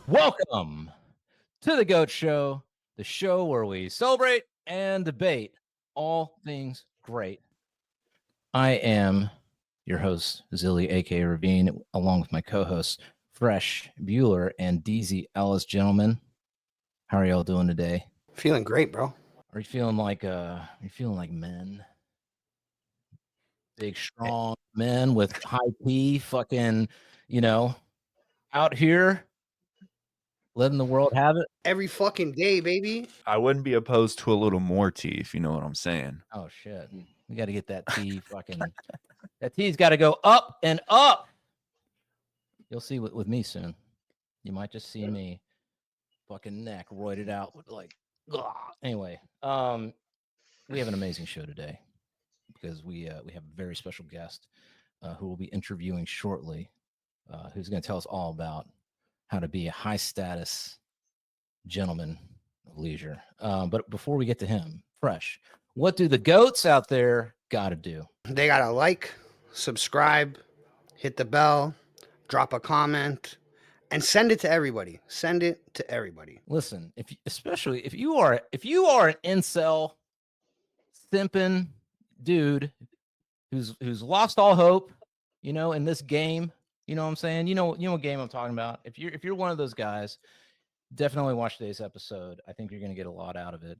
Welcome to the Goat Show, the show where we celebrate and debate all things great. I am your host, Zilly, aka Ravine, along with my co-hosts, Fresh Bueller and DZ Ellis. Gentlemen, how are y'all doing today? Feeling great, bro. Are you feeling like men? Big, strong men with high P, fucking, out here letting the world have it. Every fucking day, baby. I wouldn't be opposed to a little more tea, if you know what I'm saying. Oh shit. We got to get that T fucking that T's got to go up and up. You'll see with me soon. You might just see me fucking neck roided out with like anyway. We have an amazing show today because we have a very special guest who will be interviewing shortly, who's going to tell us all about how to be a high status gentleman of leisure. But before we get to him, Fresh, what do the goats out there got to do? They gotta like, subscribe, hit the bell, drop a comment, and send it to everybody. Send it to everybody. Listen, especially if you are an incel simping dude who's lost all hope, in this game, you know what I'm saying? You know what game I'm talking about. If you're one of those guys, definitely watch today's episode. I think you're going to get a lot out of it.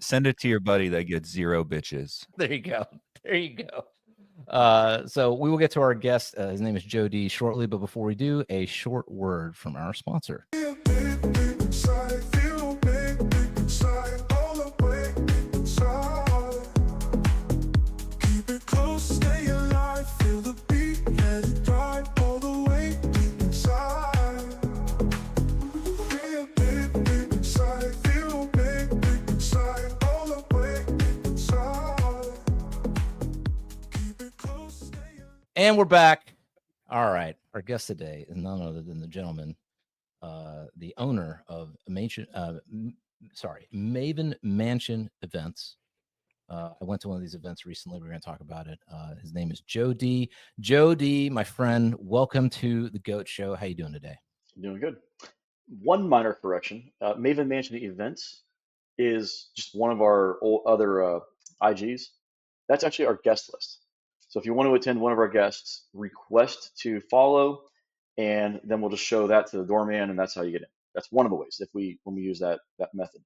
Send it to your buddy that gets 0 bitches. There you go. So we will get to our guest. His name is Joe D shortly, but before we do, a short word from our sponsor. And we're back. All right. Our guest today is none other than the gentleman, the owner of Maven Mansion events. I went to one of these events recently. We're going to talk about it. His name is Joe D. Joe D, my friend, welcome to the Goat Show. How you doing today? Doing good. One minor correction. Maven Mansion events is just one of our other IGs. That's actually our guest list. So if you want to attend one of our guests, request to follow, and then we'll just show that to the doorman, and that's how you get in. That's one of the ways when we use that method.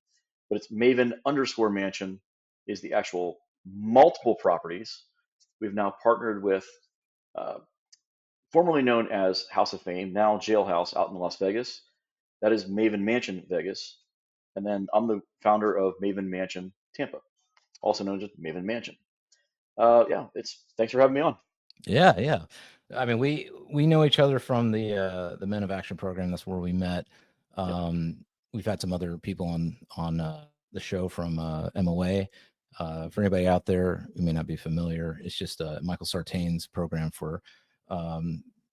But it's Maven_Mansion is the actual multiple properties. We've now partnered with formerly known as House of Fame, now Jailhouse out in Las Vegas. That is Maven Mansion Vegas. And then I'm the founder of Maven Mansion Tampa, also known as Maven Mansion. Thanks for having me on. Yeah. I mean, we know each other from the Men of Action program. That's where we met. We've had some other people on the show from MOA. For anybody out there who may not be familiar, it's just Michael Sartain's program for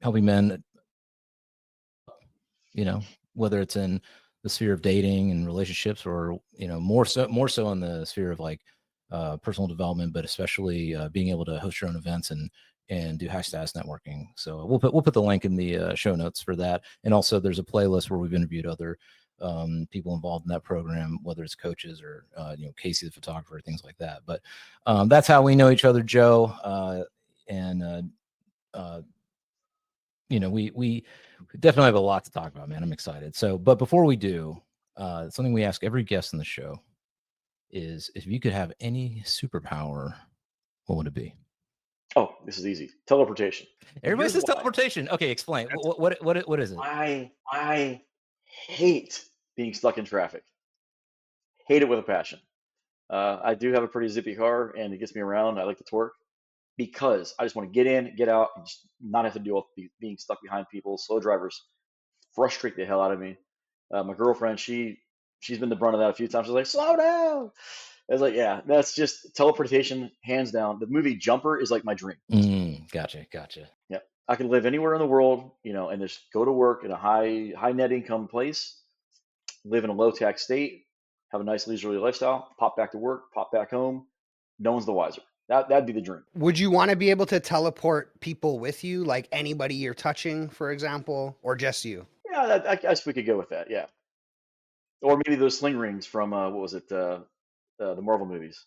helping men, whether it's in the sphere of dating and relationships, or more so in the sphere of like personal development, but especially being able to host your own events and do high status networking. So we'll put the link in the show notes for that. And also there's a playlist where we've interviewed other people involved in that program, whether it's coaches or Casey the photographer, things like that. But that's how we know each other, Joe. We definitely have a lot to talk about, man. I'm excited. So, but before we do, something we ask every guest in the show is, if you could have any superpower, what would it be? Oh, this is easy. Teleportation. Everybody says teleportation. Okay, explain. What is it? I hate being stuck in traffic. Hate it with a passion. I do have a pretty zippy car, and it gets me around. I like to twerk because I just want to get in, get out, and just not have to deal with being stuck behind people. Slow drivers frustrate the hell out of me. My girlfriend, she's been the brunt of that a few times. She's like, slow down. I was like, yeah, that's just teleportation, hands down. The movie Jumper is like my dream. Gotcha. Yeah, I can live anywhere in the world, and just go to work in a high net income place, live in a low tax state, have a nice leisurely lifestyle, pop back to work, pop back home. No one's the wiser. That'd be the dream. Would you want to be able to teleport people with you, like anybody you're touching, for example, or just you? Yeah, I guess we could go with that. Yeah, or maybe those sling rings from what was it? The Marvel movies.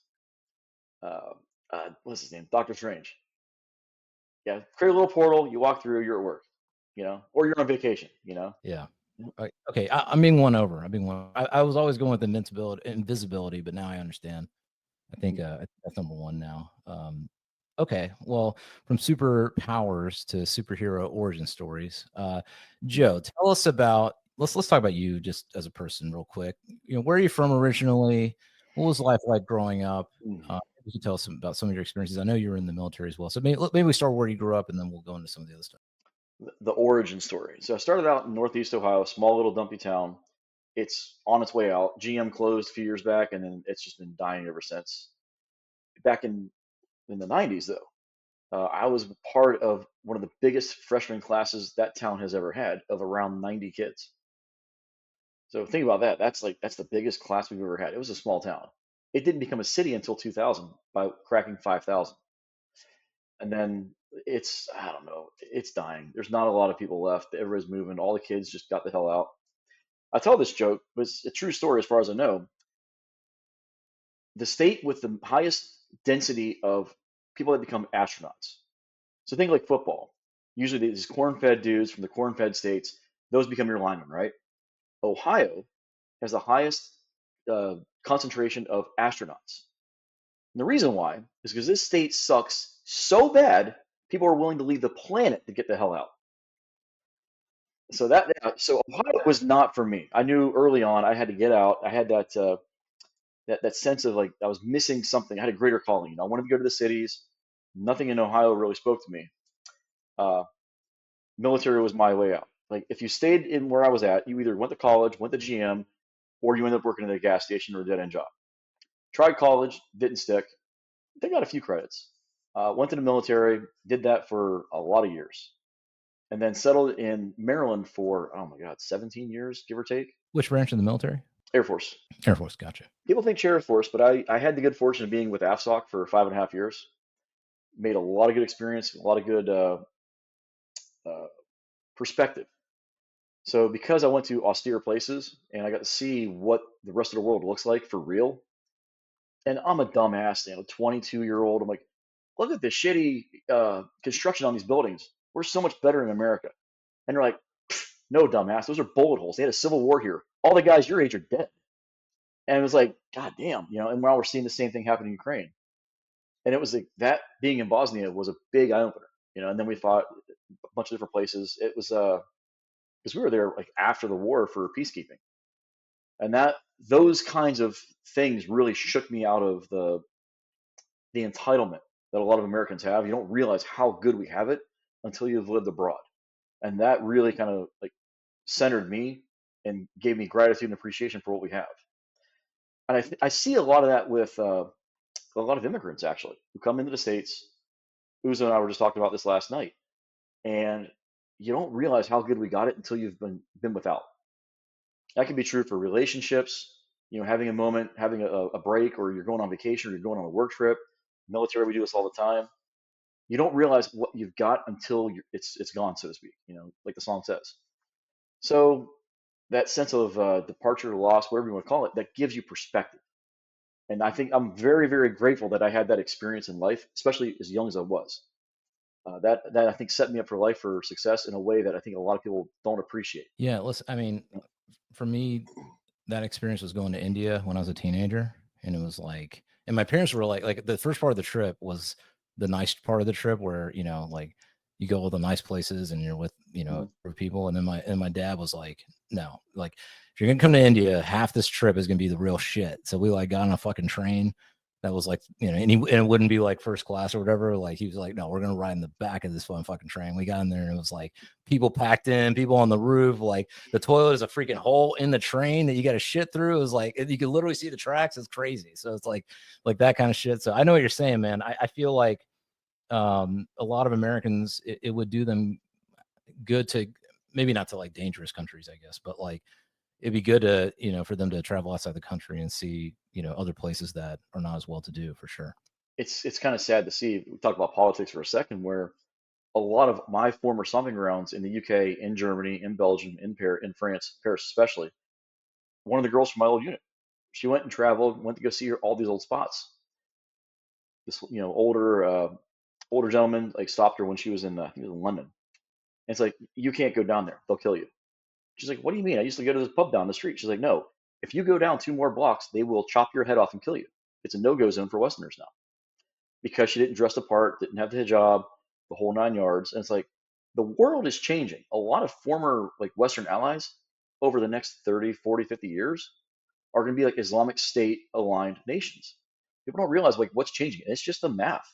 What's his name? Doctor Strange. Yeah, create a little portal. You walk through. You're at work. Or you're on vacation. Yeah. Yep. Okay. I'm being won over. I was always going with invisibility, but now I understand. I think that's number one now. Okay. Well, from superpowers to superhero origin stories. Joe, tell us about. Let's talk about you just as a person, real quick. Where are you from originally? What was life like growing up? You can tell us about some of your experiences. I know you were in the military as well, so maybe we start where you grew up, and then we'll go into some of the other stuff. The origin story. So I started out in Northeast Ohio, small little dumpy town. It's on its way out. GM closed a few years back, and then it's just been dying ever since. Back in the 90s, though, I was part of one of the biggest freshman classes that town has ever had, of around 90 kids. So think about that. That's the biggest class we've ever had. It was a small town. It didn't become a city until 2000 by cracking 5,000. And then I don't know, it's dying. There's not a lot of people left. Everybody's moving. All the kids just got the hell out. I tell this joke, but it's a true story as far as I know. The state with the highest density of people that become astronauts. So think like football. Usually these corn-fed dudes from the corn-fed states, those become your linemen, right? Ohio has the highest concentration of astronauts. And the reason why is because this state sucks so bad, people are willing to leave the planet to get the hell out. So Ohio was not for me. I knew early on I had to get out. I had that sense of like I was missing something. I had a greater calling. I wanted to go to the cities. Nothing in Ohio really spoke to me. Military was my way out. Like if you stayed in where I was at, you either went to college, went to GM, or you ended up working at a gas station or a dead end job. Tried college, didn't stick. They got a few credits. Went to the military, did that for a lot of years, and then settled in Maryland for, oh my God, 17 years, give or take. Which branch in the military? Air Force. Air Force, gotcha. People think Air Force, but I had the good fortune of being with AFSOC for 5.5 years. Made a lot of good experience, a lot of good perspective. So because I went to austere places and I got to see what the rest of the world looks like for real, and I'm a dumbass, 22-year-old. I'm like, look at the shitty construction on these buildings. We're so much better in America. And they're like, no, dumbass. Those are bullet holes. They had a civil war here. All the guys your age are dead. And it was like, God damn, and now we're seeing the same thing happen in Ukraine. And it was like that being in Bosnia was a big eye opener, and then we fought a bunch of different places. It was because we were there like after the war for peacekeeping. And those kinds of things really shook me out of the entitlement that a lot of Americans have. You don't realize how good we have it until you've lived abroad. And that really kind of like centered me and gave me gratitude and appreciation for what we have. And I see a lot of that with a lot of immigrants actually who come into the States. Uzo and I were just talking about this last night. And you don't realize how good we got it until you've been without. That can be true for relationships, having a moment, having a break, or you're going on vacation, or you're going on a work trip. Military, we do this all the time. You don't realize what you've got until it's gone, so to speak. Like the song says. So that sense of departure, loss, whatever you want to call it, that gives you perspective. And I think I'm very, very grateful that I had that experience in life, especially as young as I was. That I think set me up for life, for success in a way that I think a lot of people don't appreciate. Yeah, for me, that experience was going to India when I was a teenager, and it was like, and my parents were like the first part of the trip was the nice part of the trip where like you go all the nice places and you're with with people, and then my dad was like, no, like if you're gonna come to India, half this trip is gonna be the real shit. So we like got on a fucking train that was like, and it wouldn't be like first class or whatever. Like he was like, no, we're gonna ride in the back of this fucking train. We got in there and it was like people packed in, people on the roof. Like the toilet is a freaking hole in the train that you got to shit through. It was like you could literally see the tracks. It's crazy. So it's like that kind of shit. So I know what you're saying, man. I feel like a lot of Americans, it would do them good to maybe not to like dangerous countries, I guess, but like it'd be good to for them to travel outside the country and see other places that are not as well to do, for sure. It's kind of sad to see. We talked about politics for a second, where a lot of my former stomping grounds in the UK, in Germany, in Belgium, in France, Paris especially, one of the girls from my old unit, she went and traveled, went to go see all these old spots. This, older gentleman like stopped her when she was in, I think it was in London. And it's like, you can't go down there; they'll kill you. She's like, what do you mean? I used to go to this pub down the street. She's like, no, if you go down 2 more blocks, they will chop your head off and kill you. It's a no-go zone for Westerners now because she didn't dress the part, didn't have the hijab, the whole 9 yards. And it's like, the world is changing. A lot of former like Western allies over the next 30, 40, 50 years are going to be like Islamic State aligned nations. People don't realize like what's changing. It's just the math.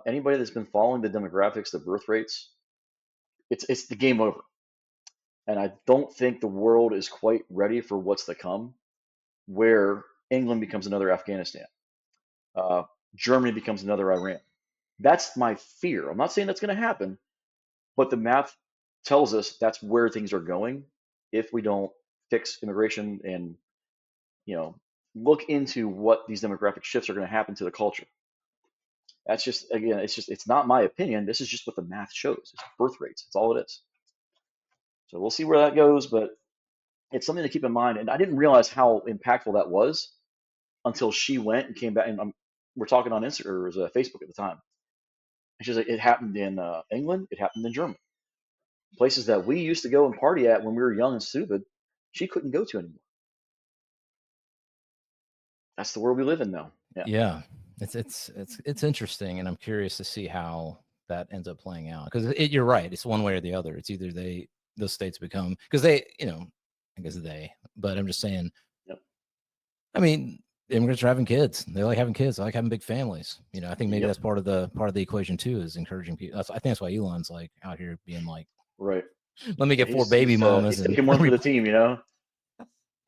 Anybody that's been following the demographics, the birth rates, it's the game over. And I don't think the world is quite ready for what's to come, where England becomes another Afghanistan, uh, Germany becomes another Iran. That's my fear. I'm not saying that's going to happen, but the math tells us that's where things are going if we don't fix immigration and look into what these demographic shifts are going to happen to the culture. That's just, again, it's not my opinion. This is just what the math shows. It's birth rates. That's all it is. So we'll see where that goes, but it's something to keep in mind. And I didn't realize how impactful that was until she went and came back. And we're talking on Instagram, or it was Facebook at the time. And she's like, it happened in England. It happened in Germany. Places that we used to go and party at when we were young and stupid, she couldn't go to anymore. That's the world we live in now. Yeah. It's interesting, and I'm curious to see how that ends up playing out, because you're right. It's one way or the other. It's either those states become, because they, I guess but I'm just saying, Yep. I mean, immigrants are having kids. They like having kids. They like having big families. I think maybe Yep. that's part of the equation too, is encouraging people. I think that's why Elon's like out here being like, right. let me get 4 baby mamas. He's And taking one for the team, Yeah,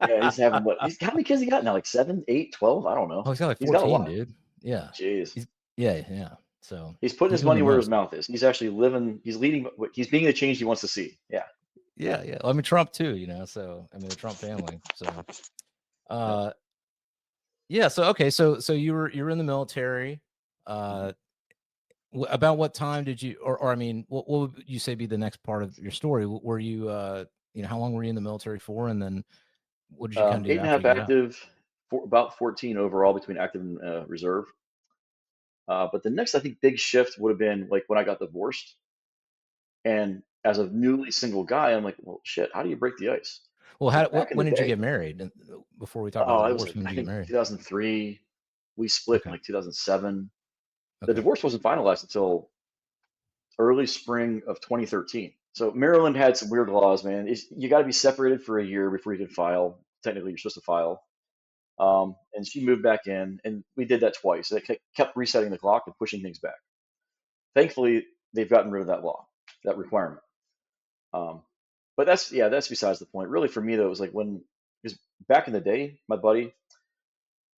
he's having how many kids he got now? Like 7, 8, 12? I don't know. Oh, he's got like He's got a 14, lot. dude. Yeah. Jeez. Yeah. So He's putting his doing money the where most. his mouth is. He's actually living. He's leading. He's being the change he wants to see. Yeah. Yeah. I mean, Trump too. So I mean, the Trump family. So, yeah. So okay. So you were in the military. About what time did you, or I mean, what would you say be the next part of your story? Were you, how long were you in the military for, and then what did you kind of do after 8.5 you got out? active, about 14 overall between active and reserve. But the next, I think, big shift would have been like when I got divorced. And as a newly single guy, I'm like, well, shit, how do you break the ice? Well, Back in the when did you day, get married? And before we talk about oh, the I was divorce, like, when I did you get think married? 2003. We split in Okay. like 2007. The Okay. divorce wasn't finalized until early spring of 2013. So Maryland had some weird laws, man. You got to be separated for a year before you can file. Technically, you're supposed to file. And she moved back in, and we did that twice. It kept resetting the clock and pushing things back. Thankfully, they've gotten rid of that law, that requirement. But that's besides the point. Really, for me though, it was like because back in the day, my buddy,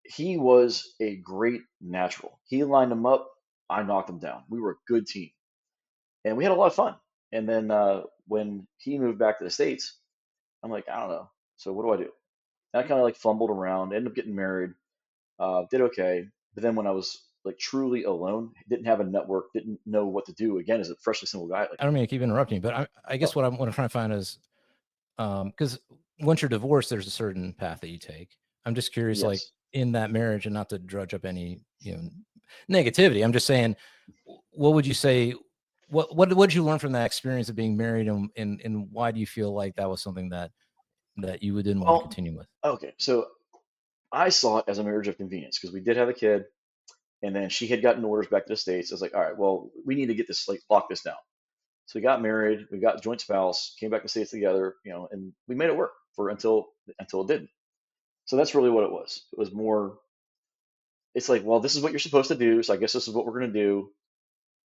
he was a great natural. He lined him up, I knocked him down. We were a good team, and we had a lot of fun. And then when he moved back to the States, I'm like, I don't know. So what do I do? And I kind of like fumbled around, ended up getting married, did okay. But then when I was like truly alone, didn't have a network, didn't know what to do again as a freshly single guy. Like, I don't mean to keep interrupting, but I guess what I'm trying to find is, because once you're divorced, there's a certain path that you take. I'm just curious, like yes. in that marriage, and not to drudge up any negativity. I'm just saying, what would you say? What did you learn from that experience of being married, and why do you feel like that was something that you didn't want to Well, continue with? okay. So I saw it as a marriage of convenience because we did have a kid, and then she had gotten orders back to the States. I was like, all right, well, we need to get this, like, lock this down. So we got married, we got joint spouse, came back to the States together, and we made it work until it didn't. So that's really what it was. It was more, it's like, well, this is what you're supposed to do, so I guess this is what we're gonna do.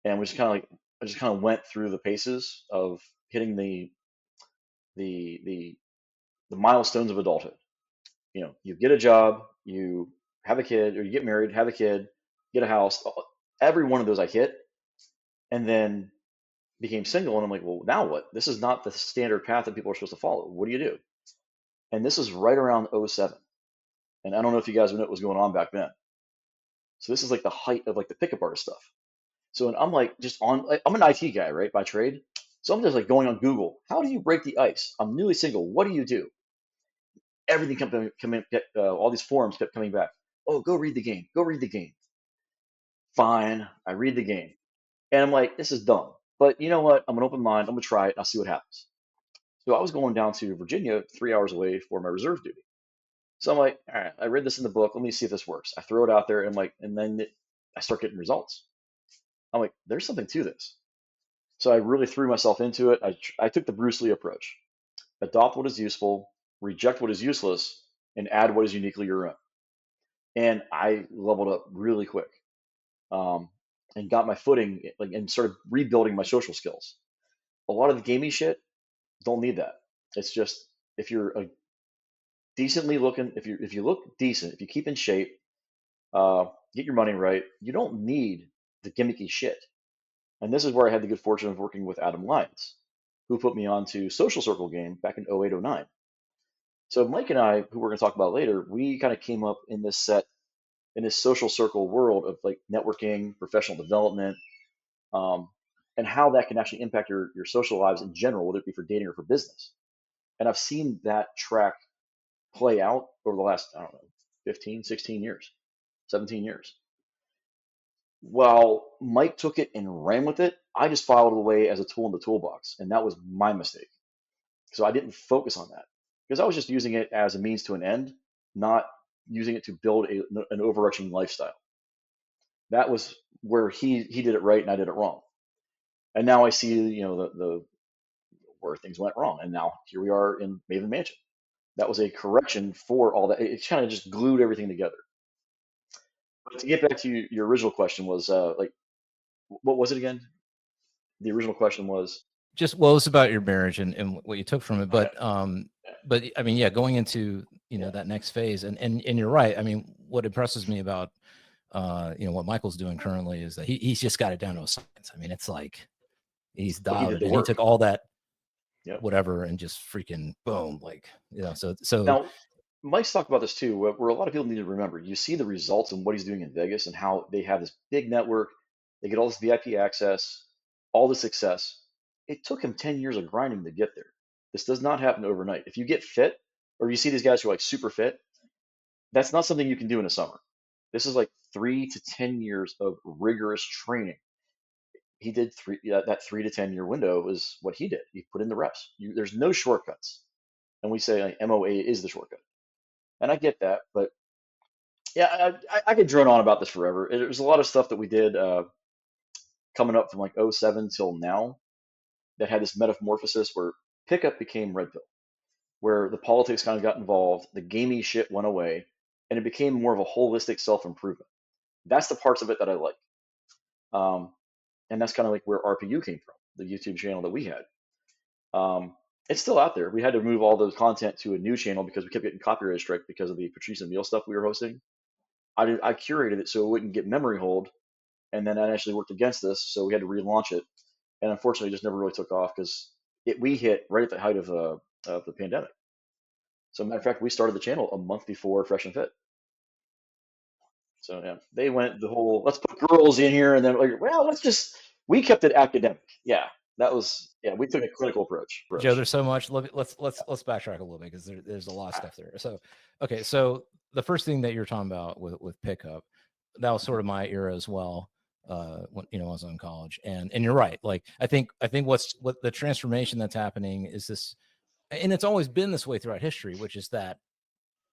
And we just kind of like, I just kind of went through the paces of hitting the the the milestones of adulthood. You get a job, you have a kid, or you get married, have a kid, get a house. Every one of those I hit, and then became single. And I'm like, well, now what? This is not the standard path that people are supposed to follow. What do you do? And this is right around '07. And I don't know if you guys know what was going on back then. So this is like the height of like the pickup artist stuff. So and I'm like just on. Like, I'm an IT guy, right, by trade. So I'm just like going on Google. How do you break the ice? I'm newly single. What do you do? Everything kept coming. All these forums kept coming back. Oh, go read the game. Go read the game. Fine, I read the game, and I'm like, this is dumb. But you know what? I'm an open mind. I'm gonna try it. And I'll see what happens. So I was going down to Virginia, 3 hours away for my reserve duty. So I'm like, all right, I read this in the book. Let me see if this works. I throw it out there, and I'm like, and then I start getting results. I'm like, there's something to this. So I really threw myself into it. I took the Bruce Lee approach: adopt what is useful, reject what is useless, and add what is uniquely your own. And I leveled up really quick, and got my footing, like, and started rebuilding my social skills. A lot of the gaming shit don't need that. It's just if you're a decently looking, if you look decent, if you keep in shape, get your money right, you don't need the gimmicky shit. And this is where I had the good fortune of working with Adam Lyons, who put me onto Social Circle game back in 08, 09. So Mike and I, who we're going to talk about later, we kind of came up in this social circle world of like networking, professional development, um, and how that can actually impact your social lives in general, whether it be for dating or for business. And I've seen that track play out over the last, I don't know, 15, 16 years, 17 years. While Mike took it and ran with it, I just filed it away as a tool in the toolbox. And that was my mistake. So I didn't focus on that because I was just using it as a means to an end, not using it to build an overarching lifestyle. That was where he did it right and I did it wrong. And now I see, the where things went wrong. And now here we are in Maven Mansion. That was a correction for all that. It kind of just glued everything together. But to get back to your original question was like, what was it again? The original question was Just, well, it's about your marriage and what you took from it. But I mean, yeah, going into that next phase, and you're right. I mean, what impresses me about what Michael's doing currently is that he's just got it down to a science. I mean, it's like he's dialed it in. He took all that whatever and just freaking boom, like So now Mike's talked about this too, where a lot of people need to remember. You see the results and what he's doing in Vegas and how they have this big network, they get all this VIP access, all the success. It took him 10 years of grinding to get there. This does not happen overnight. If you get fit, or you see these guys who are like super fit, that's not something you can do in a summer. This is like 3 to 10 years of rigorous training. He did that 3 to 10 year window is what he did. He put in the reps. There's no shortcuts. And we say like, MOA is the shortcut. And I get that, but yeah, I could drone on about this forever. There's a lot of stuff that we did coming up from like 07 till now that had this metamorphosis where pickup became red pill, where the politics kind of got involved, the gamey shit went away, and it became more of a holistic self-improvement. That's the parts of it that I like. And that's kind of like where RPU came from, the YouTube channel that we had. It's still out there. We had to move all those content to a new channel because we kept getting copyright strike because of the Patrice Emile stuff we were hosting. I curated it so it wouldn't get memory hold, and then that actually worked against us, so we had to relaunch it. And unfortunately, it just never really took off because we hit right at the height of the pandemic. So, matter of fact, we started the channel a month before Fresh and Fit. So yeah, they went the whole let's put girls in here, and then like, well, we kept it academic. Yeah, we took a clinical approach. Joe, there's so much. Let's backtrack a little bit because there's a lot of stuff there. So, okay, so the first thing that you're talking about with pickup, that was sort of my era as well. When I was in college, and you're right. Like I think what the transformation that's happening is this, and it's always been this way throughout history, which is that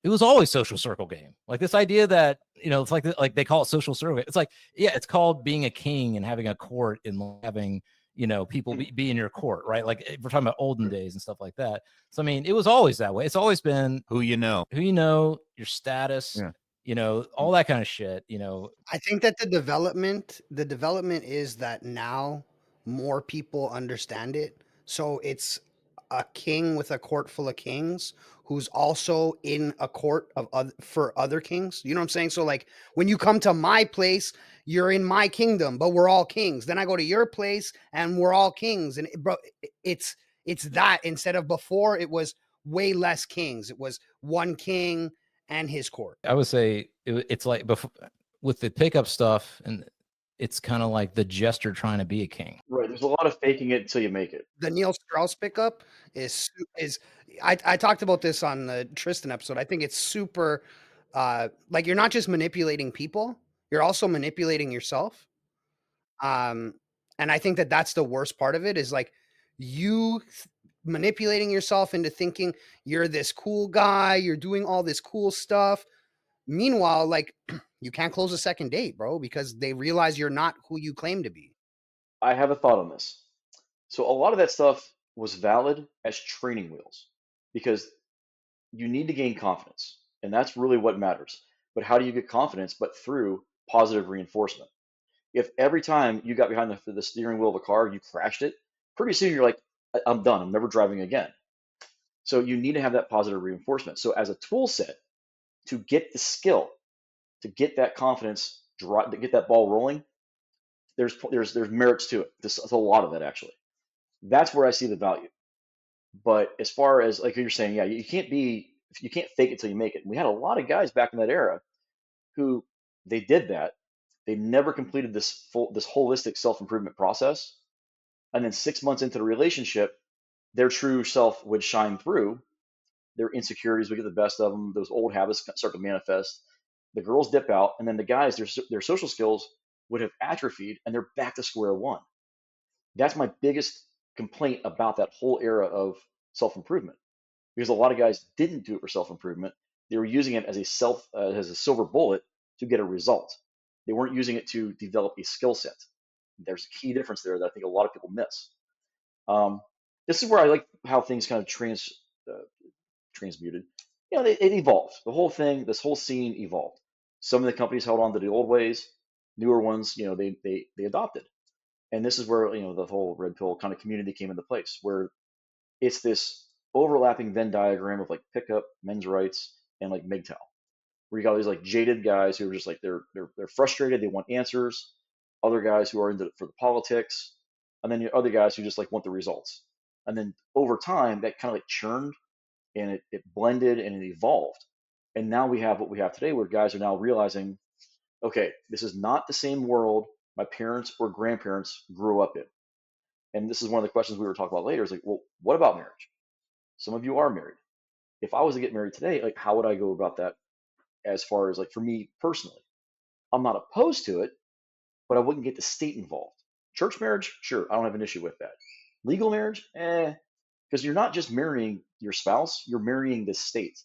it was always social circle game. Like this idea that it's like they call it social circle game. It's like, yeah, it's called being a king and having a court and having people be in your court, right? Like we're talking about olden days and stuff like that. So I mean, it was always that way. It's always been who you know, your status, all that kind of shit. I think that the development is that now more people understand it. So it's a king with a court full of kings who's also in a court for other kings. You know what I'm saying? So like when you come to my place, you're in my kingdom, but we're all kings. Then I go to your place and we're all kings. And bro, it's that instead of before it was way less kings. It was one king and his court. I would say it's like before with the pickup stuff, and it's kind of like the jester trying to be a king. Right. There's a lot of faking it until you make it. The Neil Strauss pickup is I talked about this on the Tristan episode. I think it's super like you're not just manipulating people, you're also manipulating yourself. And I think that that's the worst part of it is like manipulating yourself into thinking you're this cool guy, you're doing all this cool stuff. Meanwhile, like you can't close a second date, bro, because they realize you're not who you claim to be. I have a thought on this. So a lot of that stuff was valid as training wheels because you need to gain confidence, and that's really what matters. But how do you get confidence but through positive reinforcement? If every time you got behind the steering wheel of a car, you crashed it, pretty soon you're like, I'm done. I'm never driving again. So you need to have that positive reinforcement. So as a tool set to get the skill, to get that confidence, to get that ball rolling, there's merits to it. There's a lot of that actually. That's where I see the value. But as far as like you're saying, yeah, you can't fake it till you make it. And we had a lot of guys back in that era who they did that. They never completed this holistic self-improvement process. And then 6 months into the relationship, their true self would shine through. Their insecurities would get the best of them. Those old habits start to manifest. The girls dip out, and then the guys, their social skills would have atrophied, and they're back to square one. That's my biggest complaint about that whole era of self-improvement, because a lot of guys didn't do it for self-improvement. They were using it as a silver bullet to get a result. They weren't using it to develop a skill set. There's a key difference there that I think a lot of people miss. This is where I like how things kind of transmuted. You know, it evolved. The whole thing, this whole scene evolved. Some of the companies held on to the old ways. Newer ones, you know, they adopted. And this is where, you know, the whole red pill kind of community came into place, where it's this overlapping Venn diagram of like pickup, men's rights, and like MGTOW, where you got all these like jaded guys who are just like they're frustrated, they want answers. Other guys who are into it for the politics, and then other guys who just like want the results. And then over time, that kind of like churned and it blended and it evolved. And now we have what we have today, where guys are now realizing, okay, this is not the same world my parents or grandparents grew up in. And this is one of the questions we were talking about later. Is like, well, what about marriage? Some of you are married. If I was to get married today, like, how would I go about that? As far as like for me personally, I'm not opposed to it, but I wouldn't get the state involved. Church marriage, sure, I don't have an issue with that. Legal marriage, because you're not just marrying your spouse, you're marrying the state.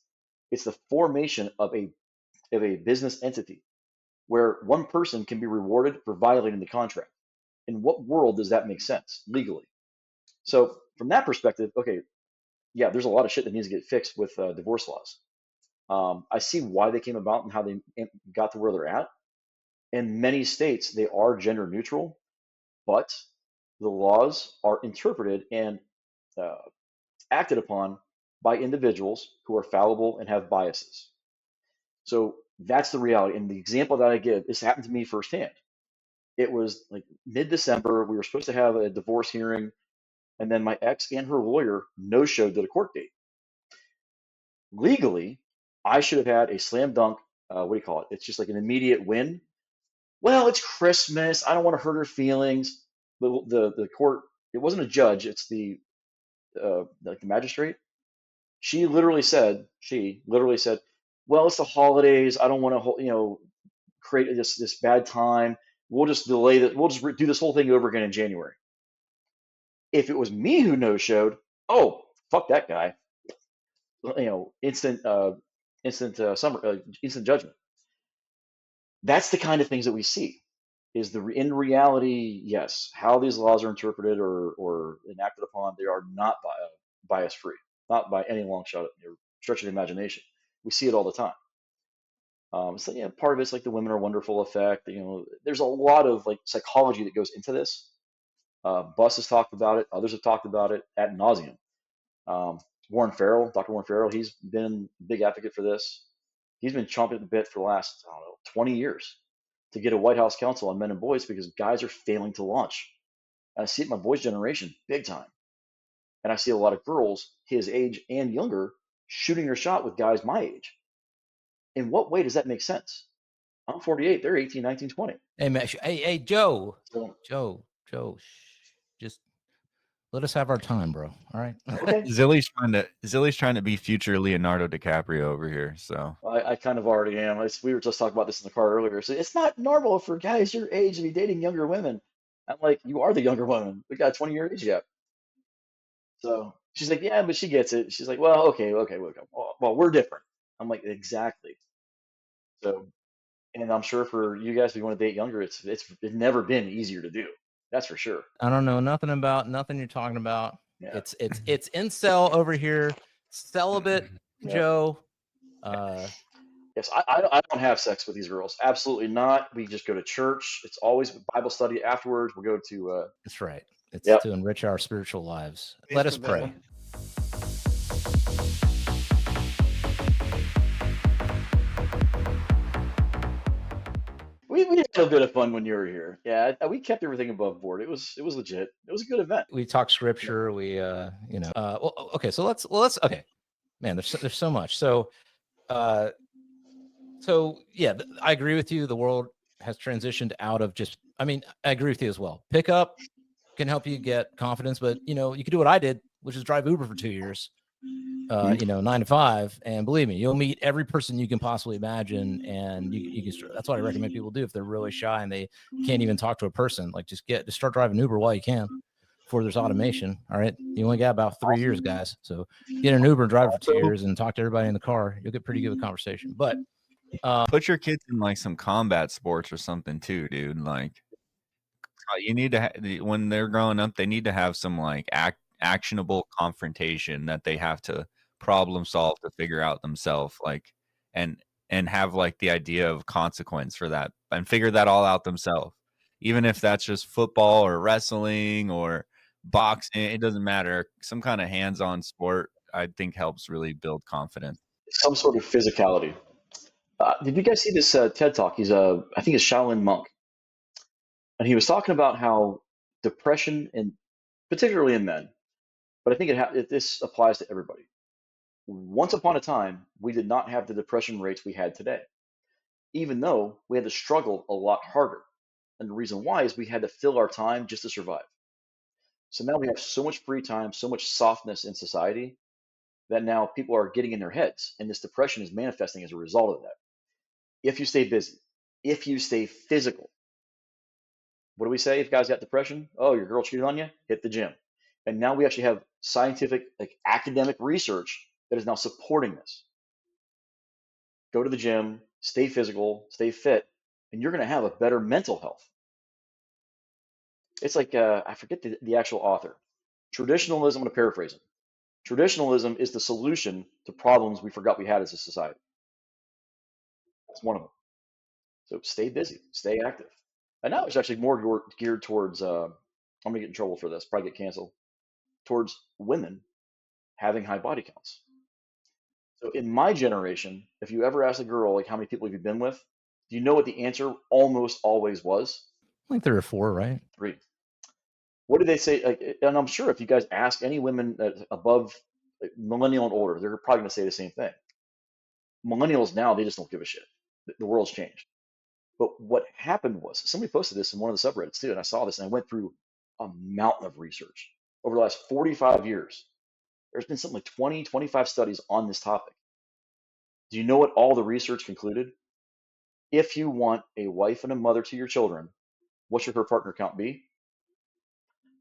It's the formation of a business entity where one person can be rewarded for violating the contract. In what world does that make sense legally? So from that perspective, okay, yeah, there's a lot of shit that needs to get fixed with divorce laws. I see why they came about and how they got to where they're at. In many states, they are gender neutral, but the laws are interpreted and acted upon by individuals who are fallible and have biases. So that's the reality. And the example that I give, this happened to me firsthand. It was like mid-December. We were supposed to have a divorce hearing, and then my ex and her lawyer no-showed to the court date. Legally, I should have had a slam dunk. What do you call it? It's just like an immediate win. Well, it's Christmas. I don't want to hurt her feelings. The court. It wasn't a judge. It's the like the magistrate. She literally said, well, it's the holidays. I don't want to, create this bad time. We'll just delay that. We'll just do this whole thing over again in January. If it was me who no-showed, oh, fuck that guy. Instant judgment. That's the kind of things that we see. Is in reality, yes, how these laws are interpreted or enacted upon, they are not bias free, not by any long shot or stretch of the imagination. We see it all the time. So yeah, part of it's like the women are wonderful effect. There's a lot of like psychology that goes into this. Bus has talked about it. Others have talked about it ad nauseum. Dr. Warren Farrell, he's been a big advocate for this. He's been chomping at the bit for the last, 20 years to get a White House Council on men and boys because guys are failing to launch. And I see it in my boys' generation big time. And I see a lot of girls his age and younger shooting their shot with guys my age. In what way does that make sense? I'm 48. They're 18, 19, 20. Hey, man, hey, Joe, So, Joe, just let us have our time, bro. All right. okay. Zilly's trying to be future Leonardo DiCaprio over here. So I kind of already am. We were just talking about this in the car earlier. So it's not normal for guys your age to be dating younger women. I'm like, you are the younger woman. We got a 20-year age gap. So she's like, yeah, but she gets it. She's like, well, okay. Well, we're different. I'm like, exactly. So, and I'm sure for you guys, if you want to date younger, it's never been easier to do. That's for sure. I don't know nothing you're talking about. Yeah. It's incel over here, celibate Yeah. Joe. Yes, I don't have sex with these girls. Absolutely not. We just go to church. It's always Bible study afterwards. We'll go to. That's right. It's Yep. to enrich our spiritual lives. Praise Let us the pray. Lord. We had a bit of fun when you were here. Yeah, we kept everything above board. It was legit. It was a good event. We talk scripture. We well, okay. So let's okay, man. There's so much. So yeah, I agree with you. The world has transitioned out of just. I mean, I agree with you as well. Pickup can help you get confidence, but you can do what I did, which is drive Uber for 2 years. 9 to 5, and believe me, you'll meet every person you can possibly imagine, and you can. That's what I recommend people do if they're really shy and they can't even talk to a person. Like just start driving Uber while you can, before there's automation. All right, you only got about 3 years, guys. So get an Uber and drive for 2 years and talk to everybody in the car. You'll get pretty good with conversation. But put your kids in like some combat sports or something too, dude. Like you need to when they're growing up, they need to have some like actionable confrontation that they have to problem solve to figure out themselves, like and have like the idea of consequence for that and figure that all out themselves. Even if that's just football or wrestling or boxing, it doesn't matter. Some kind of hands-on sport, I think, helps really build confidence. Some sort of physicality. Did you guys see this TED Talk? He's I think a Shaolin monk, and he was talking about how depression, and particularly in men, but I think this applies to everybody. Once upon a time, we did not have the depression rates we had today, even though we had to struggle a lot harder. And the reason why is we had to fill our time just to survive. So now we have so much free time, so much softness in society that now people are getting in their heads, and this depression is manifesting as a result of that. If you stay busy, if you stay physical, what do we say if guys got depression? Oh, your girl cheated on you? Hit the gym. And now we actually have scientific, like academic research that is now supporting this. Go to the gym, stay physical, stay fit, and you're going to have a better mental health. It's like, I forget the actual author. Traditionalism, I'm going to paraphrase him. Traditionalism is the solution to problems we forgot we had as a society. That's one of them. So stay busy, stay active. And now it's actually more geared towards, I'm going to get in trouble for this, probably get canceled, towards women having high body counts. So in my generation, if you ever ask a girl, like, how many people have you been with? Do you know what the answer almost always was? like 3 or 4, right? 3. What did they say? Like, and I'm sure if you guys ask any women that above millennial and older, they're probably going to say the same thing. Millennials now, they just don't give a shit. The world's changed. But what happened was, somebody posted this in one of the subreddits too, and I saw this and I went through a mountain of research over the last 45 years. There's been something like 20, 25 studies on this topic. Do you know what all the research concluded? If you want a wife and a mother to your children, what should her partner count be?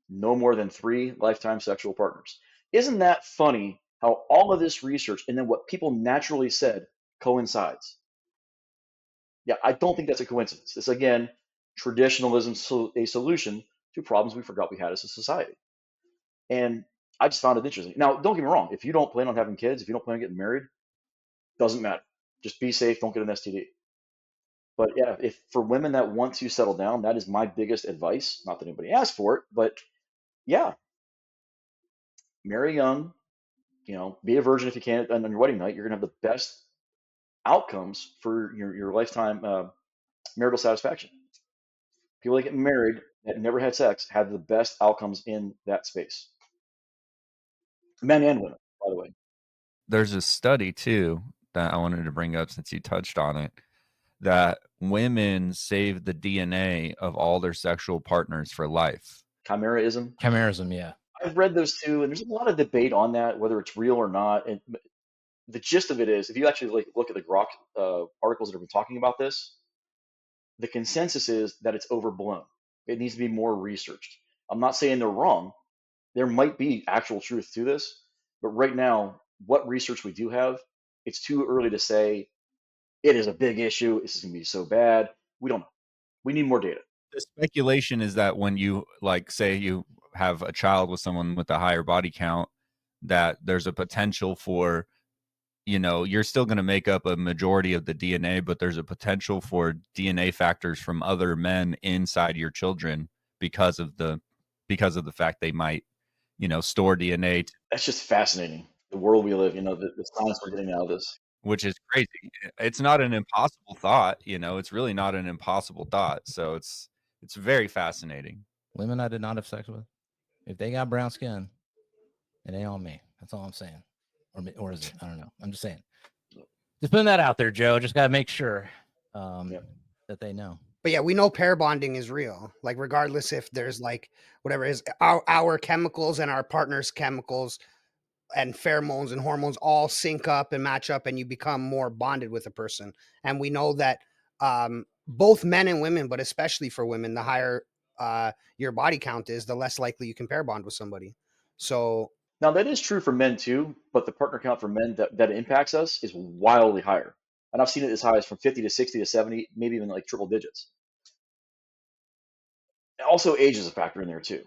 No more than 3 lifetime sexual partners. Isn't that funny how all of this research and then what people naturally said coincides? Yeah, I don't think that's a coincidence. This, again, traditionalism, a solution to problems we forgot we had as a society. And I just found it interesting. Now, don't get me wrong. If you don't plan on having kids, if you don't plan on getting married, doesn't matter. Just be safe. Don't get an STD. But yeah, if for women that want to settle down, that is my biggest advice. Not that anybody asked for it, but yeah, marry young. Be a virgin if you can. And on your wedding night, you're gonna have the best outcomes for your lifetime marital satisfaction. People that get married that never had sex have the best outcomes in that space. Men and women, by the way. There's a study too that I wanted to bring up since you touched on it. that women save the DNA of all their sexual partners for life. Chimeraism. Chimerism, yeah. I've read those too, and there's a lot of debate on that, whether it's real or not. And the gist of it is, if you actually look at the Grok articles that have been talking about this, the consensus is that it's overblown. It needs to be more researched. I'm not saying they're wrong. There might be actual truth to this, but right now, what research we do have, it's too early to say it is a big issue. This is going to be so bad. We don't know. We need more data. The speculation is that when you say you have a child with someone with a higher body count, that there's a potential for, you're still going to make up a majority of the DNA, but there's a potential for DNA factors from other men inside your children because of the fact they might, store DNA. That's just fascinating. The world we live, the science we're getting out of this. Which is crazy. It's not an impossible thought, it's really not an impossible thought. So it's very fascinating. Women I did not have sex with, if they got brown skin, it ain't on me. That's all I'm saying. Or is it? I don't know. I'm just saying. Just putting that out there, Joe. Just got to make sure that they know. But yeah, we know pair bonding is real. Like, regardless if there's whatever is our chemicals and our partner's chemicals and pheromones and hormones all sync up and match up, and you become more bonded with a person. And we know that both men and women, but especially for women, the higher your body count is, the less likely you can pair bond with somebody. So now that is true for men too, but the partner count for men that impacts us is wildly higher. And I've seen it as high as from 50 to 60 to 70, maybe even like triple digits. Also, age is a factor in there too.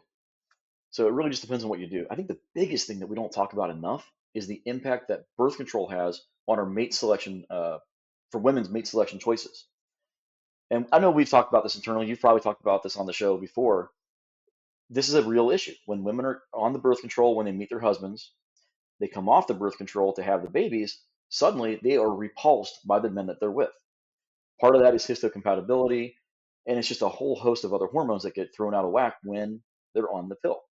So it really just depends on what you do. I think the biggest thing that we don't talk about enough is the impact that birth control has on our mate selection, for women's mate selection choices. And I know we've talked about this internally. You've probably talked about this on the show before. This is a real issue. When women are on the birth control, when they meet their husbands, they come off the birth control to have the babies, suddenly they are repulsed by the men that they're with. Part of that is histocompatibility, and it's just a whole host of other hormones that get thrown out of whack when they're on the pill.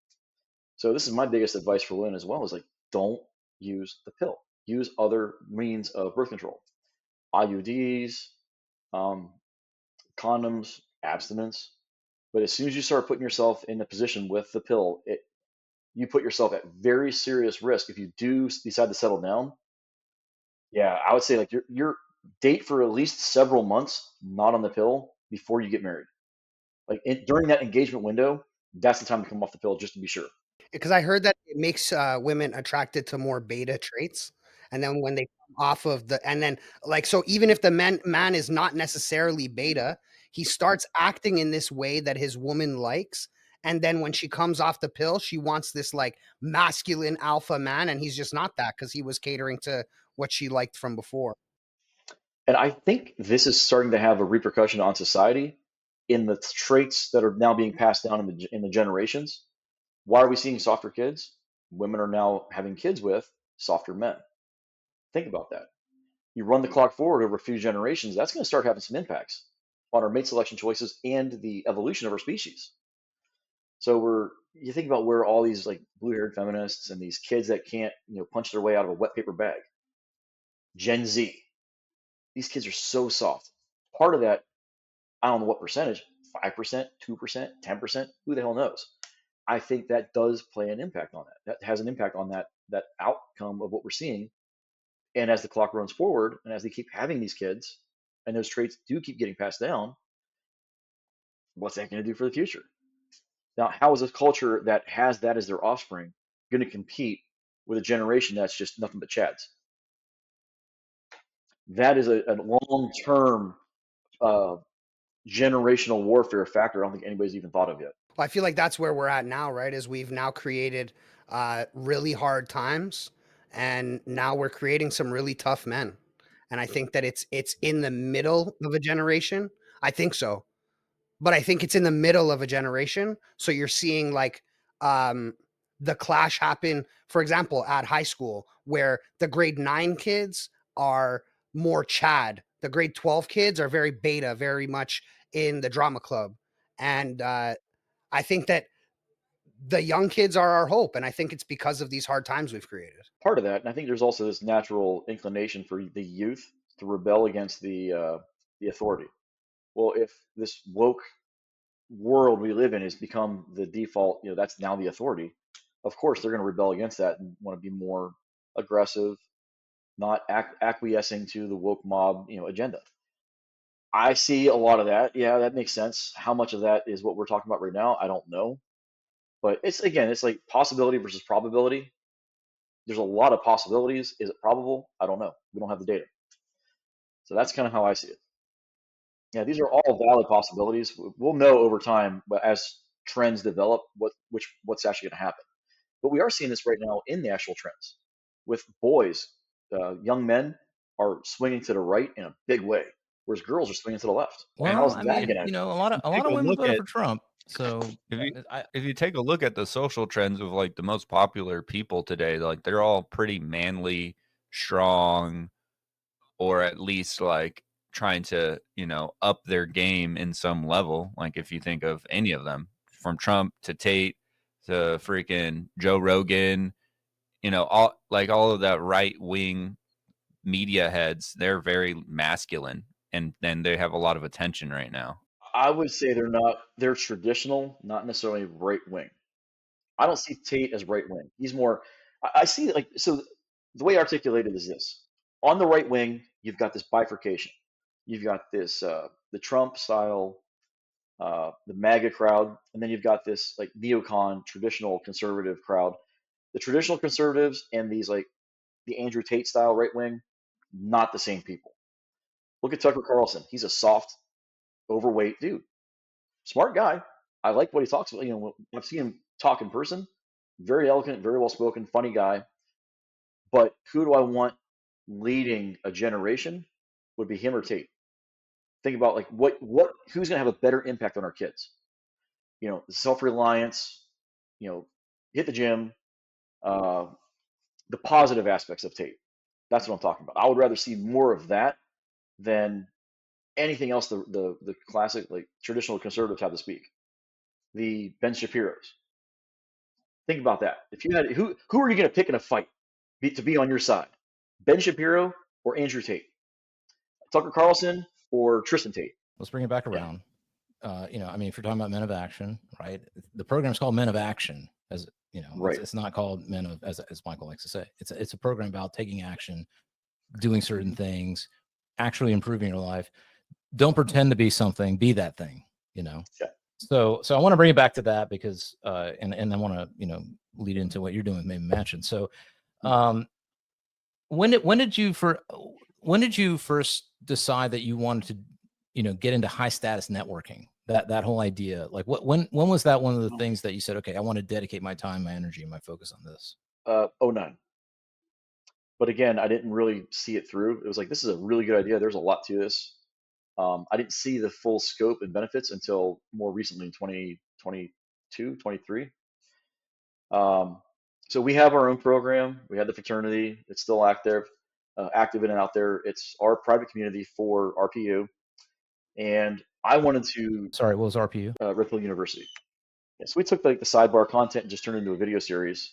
So this is my biggest advice for women as well, is don't use the pill. Use other means of birth control. IUDs, condoms, abstinence. But as soon as you start putting yourself in a position with the pill, you put yourself at very serious risk if you do decide to settle down. Yeah, I would say your date for at least several months not on the pill before you get married. During that engagement window, that's the time to come off the pill, just to be sure. Because I heard that it makes women attracted to more beta traits, and then when they come off of so even if the man is not necessarily beta, he starts acting in this way that his woman likes, and then when she comes off the pill, she wants this masculine alpha man, and he's just not that, because he was catering to what she liked from before. And I think this is starting to have a repercussion on society in the traits that are now being passed down in the generations. Why are we seeing softer kids? Women are now having kids with softer men. Think about that. You run the clock forward over a few generations, that's going to start having some impacts on our mate selection choices and the evolution of our species. So you think about where all these blue-haired feminists and these kids that can't punch their way out of a wet paper bag. Gen Z. These kids are so soft. Part of that, I don't know what percentage, 5%, 2%, 10%, who the hell knows? I think that does play an impact on that. That has an impact on that outcome of what we're seeing. And as the clock runs forward, and as they keep having these kids, and those traits do keep getting passed down, what's that going to do for the future? Now, how is a culture that has that as their offspring going to compete with a generation that's just nothing but chads? That is a long-term generational warfare factor I don't think anybody's even thought of yet. Well, I feel like that's where we're at now, right? Is we've now created really hard times, and now we're creating some really tough men. And I think that it's in the middle of a generation. I think so. But I think it's in the middle of a generation. So you're seeing the clash happen, for example, at high school, where the grade 9 kids are more Chad. The grade 12 kids are very beta, very much in the drama club. And I think that the young kids are our hope. And I think it's because of these hard times we've created. Part of that, and I think there's also this natural inclination for the youth to rebel against the the authority. Well, if this woke world we live in has become the default, that's now the authority. Of course, they're going to rebel against that and want to be more aggressive, not acquiescing to the woke mob, agenda. I see a lot of that. Yeah, that makes sense. How much of that is what we're talking about right now? I don't know. But it's like possibility versus probability. There's a lot of possibilities. Is it probable? I don't know. We don't have the data. So that's kind of how I see it. Yeah, these are all valid possibilities. We'll know over time, but as trends develop, what's actually going to happen. But we are seeing this right now in the actual trends with boys. Young men are swinging to the right in a big way, whereas girls are swinging to the left. Well, How's I that mean, gonna? a lot of Take a women look voted at for Trump. So if you take a look at the social trends of like the most popular people today, like they're all pretty manly, strong, or at least like trying to, up their game in some level. Like if you think of any of them, from Trump to Tate to freaking Joe Rogan, all of that right wing media heads, they're very masculine and then they have a lot of attention right now. I would say they're traditional, not necessarily right wing. I don't see Tate as right wing. He's more, I see so the way articulated is this. On the right wing, you've got this bifurcation. You've got this, the Trump style, the MAGA crowd, and then you've got this like neocon traditional conservative crowd. The traditional conservatives and these like the Andrew Tate style right wing, not the same people. Look at Tucker Carlson. He's a soft, overweight dude. Smart guy. I like what he talks about. I've seen him talk in person. Very eloquent, very well spoken, funny guy. But who do I want leading a generation? Would be him or Tate. Think about like who's gonna have a better impact on our kids? Self-reliance, hit the gym, uh, the positive aspects of Tate. That's what I'm talking about. I would rather see more of that than anything else the classic like traditional conservatives have to speak. The Ben Shapiro's. Think about that. If you had who are you going to pick in a fight to be on your side? Ben Shapiro or Andrew Tate? Tucker Carlson or Tristan Tate? let's bring it back Yeah. around. I mean, if you're talking about Men of Action, right? The program's called Men of Action, as Right. it's not called Men of, as Michael likes to say. It's a program about taking action, doing certain things, actually improving your life. Don't pretend to be something, be that thing. Yeah. So I want to bring it back to that because and I want to lead into what you're doing with Maven Mansion. So when did you first decide that you wanted to get into high status networking? That whole idea, like when was that one of the things that you said, okay, I want to dedicate my time, my energy, and my focus on this? 09. But again, I didn't really see it through. It was like, this is a really good idea. There's a lot to this. I didn't see the full scope and benefits until more recently in 2022, 23. So we have our own program. We had the fraternity. It's still active in and out there. It's our private community for RPU. And I wanted to. Sorry, what was RPU? Red Pill University. Yeah, so we took like the sidebar content and just turned it into a video series.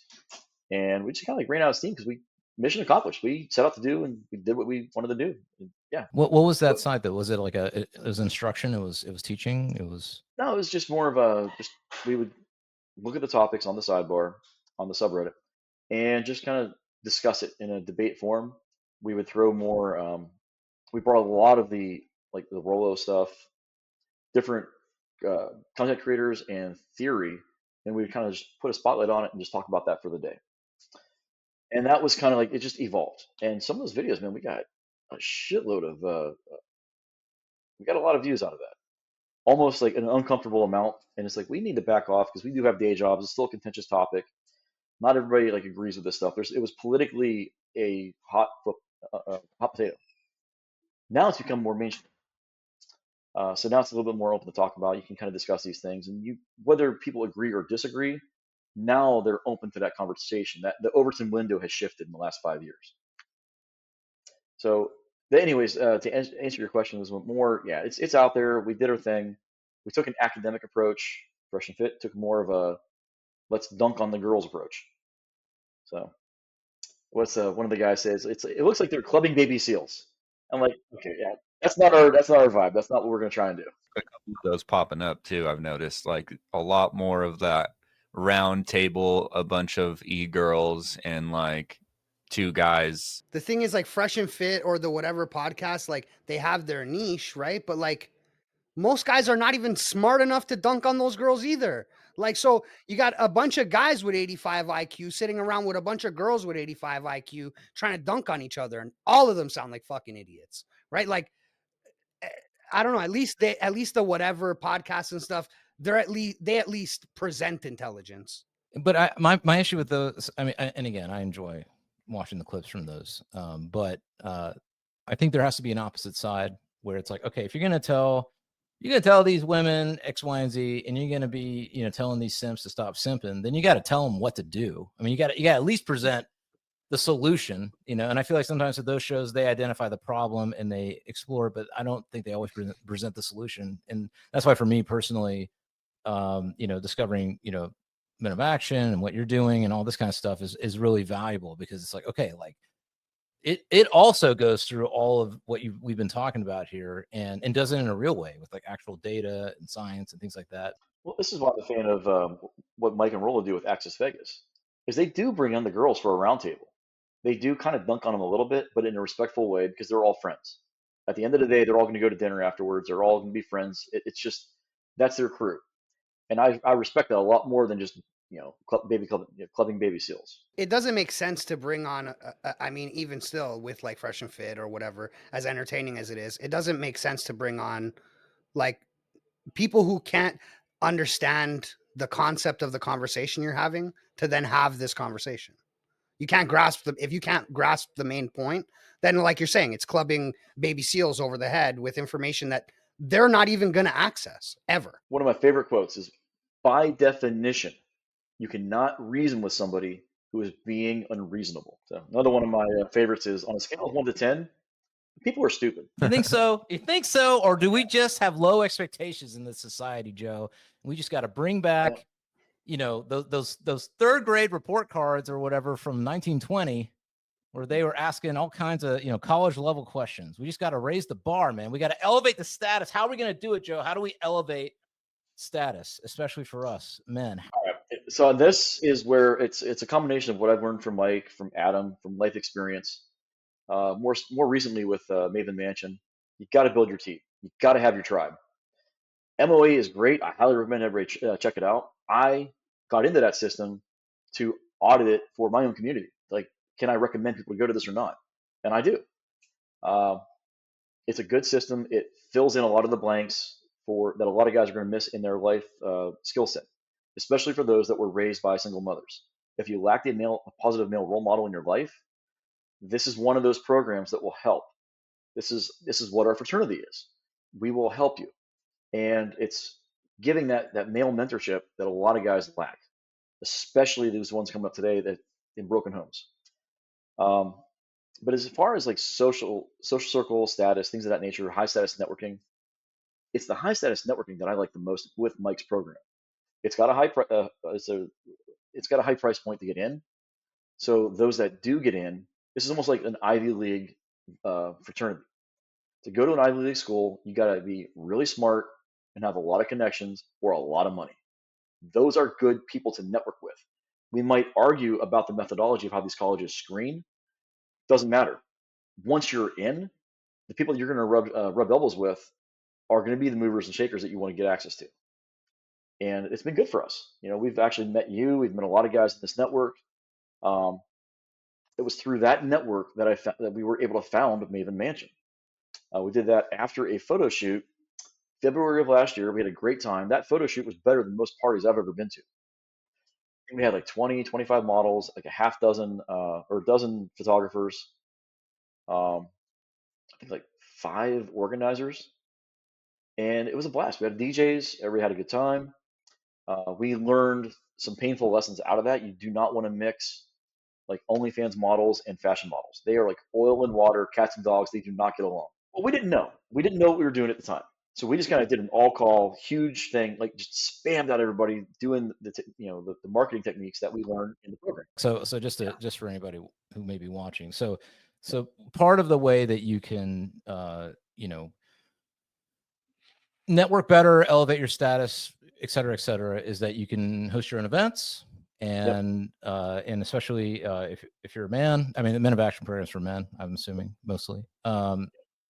And we just kind of like ran out of steam because mission accomplished. We set out to do and we did what we wanted to do. And yeah. What was that site though? Was it like it was instruction? It was teaching? It was. No, it was just more of we would look at the topics on the sidebar on the subreddit and just kind of discuss it in a debate form. We would throw more. We brought a lot of the Rolo stuff, different content creators and theory, and we kind of just put a spotlight on it and just talk about that for the day. And that was kind of like it just evolved. And some of those videos, man, we got a shitload of. We got a lot of views out of that. Almost like an uncomfortable amount, and it's like we need to back off because we do have day jobs. It's still a contentious topic. Not everybody like agrees with this stuff. It was politically a hot potato. Now it's become more mainstream. So now it's a little bit more open to talk about. You can kind of discuss these things, and whether people agree or disagree, now they're open to that conversation. That the Overton window has shifted in the last 5 years. So, anyways, to answer your question, was more. Yeah, it's out there. We did our thing. We took an academic approach. Fresh and Fit took more of a let's dunk on the girls approach. So, what's one of the guys says? It looks like they're clubbing baby seals. I'm like, okay, yeah. That's not our vibe. That's not what we're gonna try and do. A couple of those popping up too. I've noticed like a lot more of that round table, a bunch of e-girls and like two guys. The thing is, like, Fresh and Fit or the whatever podcast, like, they have their niche, right? But like, most guys are not even smart enough to dunk on those girls either. Like, so you got a bunch of guys with 85 IQ sitting around with a bunch of girls with 85 IQ trying to dunk on each other, and all of them sound like fucking idiots, right? Like, I don't know. At least the whatever podcasts and stuff, they at least present intelligence. But my issue with those, I mean, and again, I enjoy watching the clips from those, but I think there has to be an opposite side where it's like, okay, if you're gonna tell these women X, Y, and Z, and you're gonna be, telling these simps to stop simping, then you got to tell them what to do. I mean, you got to at least present the solution, and I feel like sometimes with those shows they identify the problem and they explore, but I don't think they always present the solution. And that's why for me personally, discovering, men of action and what you're doing and all this kind of stuff is really valuable, because it's like, okay, like it also goes through all of what we've been talking about here, and does it in a real way with like actual data and science and things like that. Well, this is why I'm a fan of what Mike and Rolla do with Access Vegas, is they do bring on the girls for a roundtable. They do kind of dunk on them a little bit, but in a respectful way, because they're all friends. At the end of the day, they're all going to go to dinner afterwards. They're all going to be friends. It's just that's their crew, and I respect that a lot more than just clubbing baby seals. It doesn't make sense to bring on, I mean, even still with like Fresh and Fit or whatever, as entertaining as it is, it doesn't make sense to bring on like people who can't understand the concept of the conversation you're having to then have this conversation. You can't grasp if you can't grasp the main point, then like you're saying, it's clubbing baby seals over the head with information that they're not even going to access ever. One of my favorite quotes is, by definition, you cannot reason with somebody who is being unreasonable. So another one of my favorites is, on a scale of 1 to 10, people are stupid. You think so? You think so? Or do we just have low expectations in this society, Joe? We just got to bring back, those third grade report cards or whatever from 1920, where they were asking all kinds of, college level questions. We just got to raise the bar, man. We got to elevate the status. How are we going to do it, Joe? How do we elevate status, especially for us men? All right. So this is where it's a combination of what I've learned from Mike, from Adam, from life experience. More recently with Maven Mansion. You got to build your team. You got to have your tribe. MOA is great. I highly recommend everybody check it out. I got into that system to audit it for my own community. Like, can I recommend people to go to this or not? And I do. It's a good system. It fills in a lot of the blanks that a lot of guys are going to miss in their life skill set, especially for those that were raised by single mothers. If you lack a positive male role model in your life, this is one of those programs that will help. This is what our fraternity is. We will help you. And it's giving that male mentorship that a lot of guys lack, especially these ones coming up today that in broken homes. But as far as like social circle status, things of that nature, high status networking, it's the high status networking that I like the most with Mike's program. It's got a high it's got a high price point to get in. So those that do get in, this is almost like an Ivy League fraternity. To go to an Ivy League school, you got to be really smart and have a lot of connections or a lot of money. Those are good people to network with. We might argue about the methodology of how these colleges screen. Doesn't matter. Once you're in, the people that you're going to rub elbows with are going to be the movers and shakers that you want to get access to. And it's been good for us. We've actually met you. We've met a lot of guys in this network. It was through that network that we were able to found Maven Mansion. We did that after a photo shoot, February of last year. We had a great time. That photo shoot was better than most parties I've ever been to. We had like 20, 25 models, like a half dozen or a dozen photographers. I think like 5 organizers. And it was a blast. We had DJs. Everybody had a good time. We learned some painful lessons out of that. You do not want to mix like OnlyFans models and fashion models. They are like oil and water, cats and dogs. They do not get along. Well, we didn't know. We didn't know what we were doing at the time. So we just kind of did an all-call, huge thing, like just spammed out everybody doing the marketing techniques that we learned in the program. So just for anybody who may be watching, so part of the way that you can network better, elevate your status, et cetera, is that you can host your own events. And especially if you're a man, I mean, the Men of Action program is for men, I'm assuming mostly.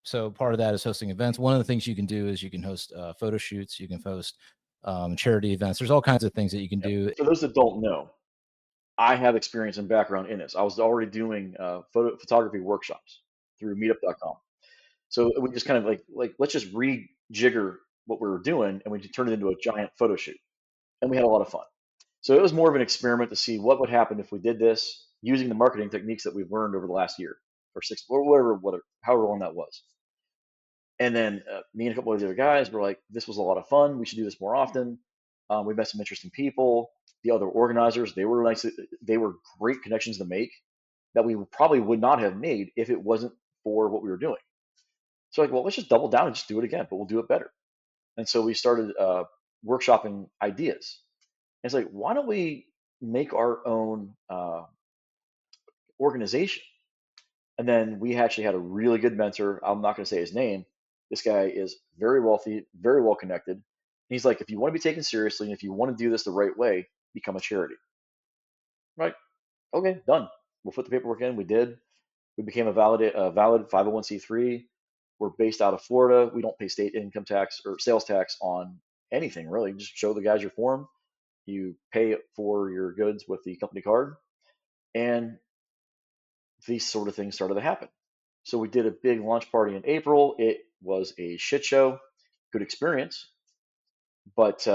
So part of that is hosting events. One of the things you can do is you can host photo shoots, you can host charity events. There's all kinds of things that you can do. For those that don't know, I have experience and background in this. I was already doing photography workshops through meetup.com. So we just kind of like let's just rejigger what we were doing, and we turned it into a giant photo shoot, and we had a lot of fun. So it was more of an experiment to see what would happen if we did this using the marketing techniques that we've learned over the last year or 6 or whatever, however long that was. And then me and a couple of the other guys were like, this was a lot of fun. We should do this more often. We met some interesting people. The other organizers, they were nice. They were great connections to make that we probably would not have made if it wasn't for what we were doing. So like, well, let's just double down and just do it again, but we'll do it better. And so we started workshopping ideas. And it's like, why don't we make our own organization? And then we actually had a really good mentor. I'm not going to say his name. This guy is very wealthy, very well connected. He's like, if you want to be taken seriously and if you want to do this the right way, become a charity. Right? Okay, done. We'll put the paperwork in. We did. We became a valid 501c3. We're based out of Florida. We don't pay state income tax or sales tax on anything, really. Just show the guys your form. You pay for your goods with the company card. And these sort of things started to happen. So we did a big launch party in April. It was a shit show. Good experience. But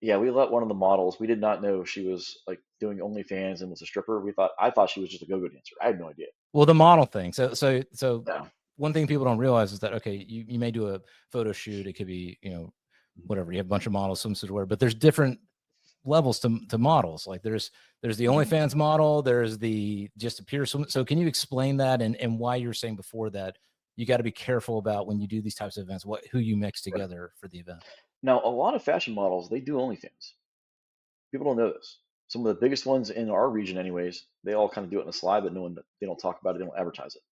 yeah, we let one of the models. We did not know she was like doing OnlyFans and was a stripper. I thought she was just a go-go dancer. I had no idea. Well, the model thing. So Yeah. One thing people don't realize is that, okay, you may do a photo shoot. It could be, whatever. You have a bunch of models, swimsuit, whatever, but there's different levels to models. Like there's the OnlyFans model, there's the just a pure swim. So can you explain that and why you were saying before that you got to be careful about when you do these types of events, who you mix together for the event? Now, a lot of fashion models, they do OnlyFans. People don't know this. Some of the biggest ones in our region, anyways, they all kind of do it in a slide, but they don't talk about it. They don't advertise it.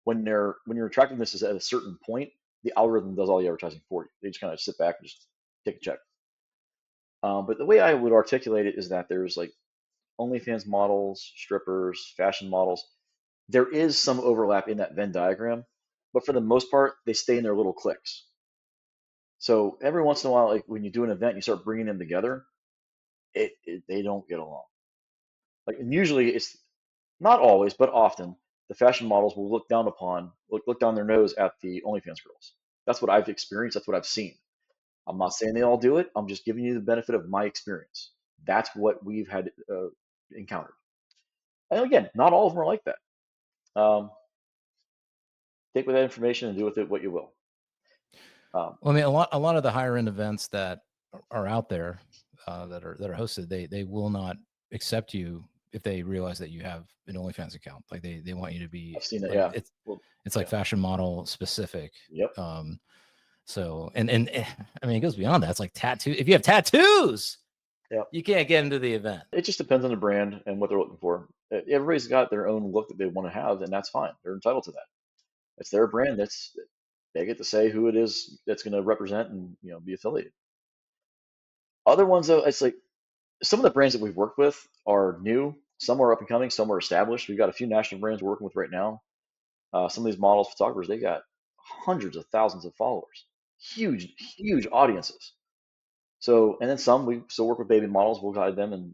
When your attractiveness is at a certain point, the algorithm does all the advertising for you. They just kind of sit back and just take a check. But the way I would articulate it is that there's like OnlyFans models, strippers, fashion models. There is some overlap in that Venn diagram, but for the most part, they stay in their little cliques. So every once in a while, like when you do an event, you start bringing them together. They don't get along. Like, and usually it's not always, but often the fashion models will look down their nose at the OnlyFans girls. That's what I've experienced. That's what I've seen. I'm not saying they all do it. I'm just giving you the benefit of my experience. That's what we've had encountered. And again, not all of them are like that. Take with that information and do with it what you will. Well, I mean, a lot of the higher end events that are out there that are hosted, they will not accept you if they realize that you have an OnlyFans account. Like they want you to be. I've seen it. Like, Yeah, it's like fashion model specific. Yep. So and I mean, it goes beyond that. It's like tattoo. If you have tattoos, yep, you can't get into the event. It just depends on the brand and what they're looking for. Everybody's got their own look that they want to have, and that's fine. They're entitled to that. It's their brand. They get to say who it is that's going to represent and be affiliated. Other ones, though, it's like some of the brands that we've worked with are new. Some are up and coming. Some are established. We've got a few national brands we're working with right now. Some of these models, photographers, they got hundreds of thousands of followers, huge audiences. So, and then some we still work with baby models. We'll guide them and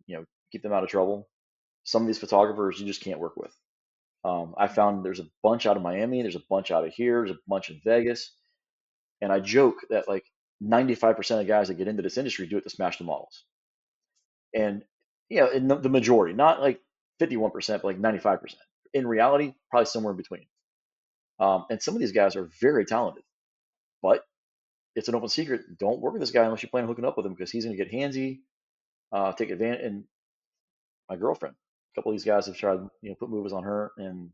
keep them out of trouble. Some of these photographers you just can't work with. I found there's a bunch out of Miami. There's a bunch out of here. There's a bunch in Vegas. And I joke that like 95% of guys that get into this industry do it to smash the models. And in the majority, not like 51%, but like 95%. In reality, probably somewhere in between. And some of these guys are very talented, but it's an open secret. Don't work with this guy unless you plan on hooking up with him because he's going to get handsy, take advantage. And my girlfriend, a couple of these guys have tried, put moves on her and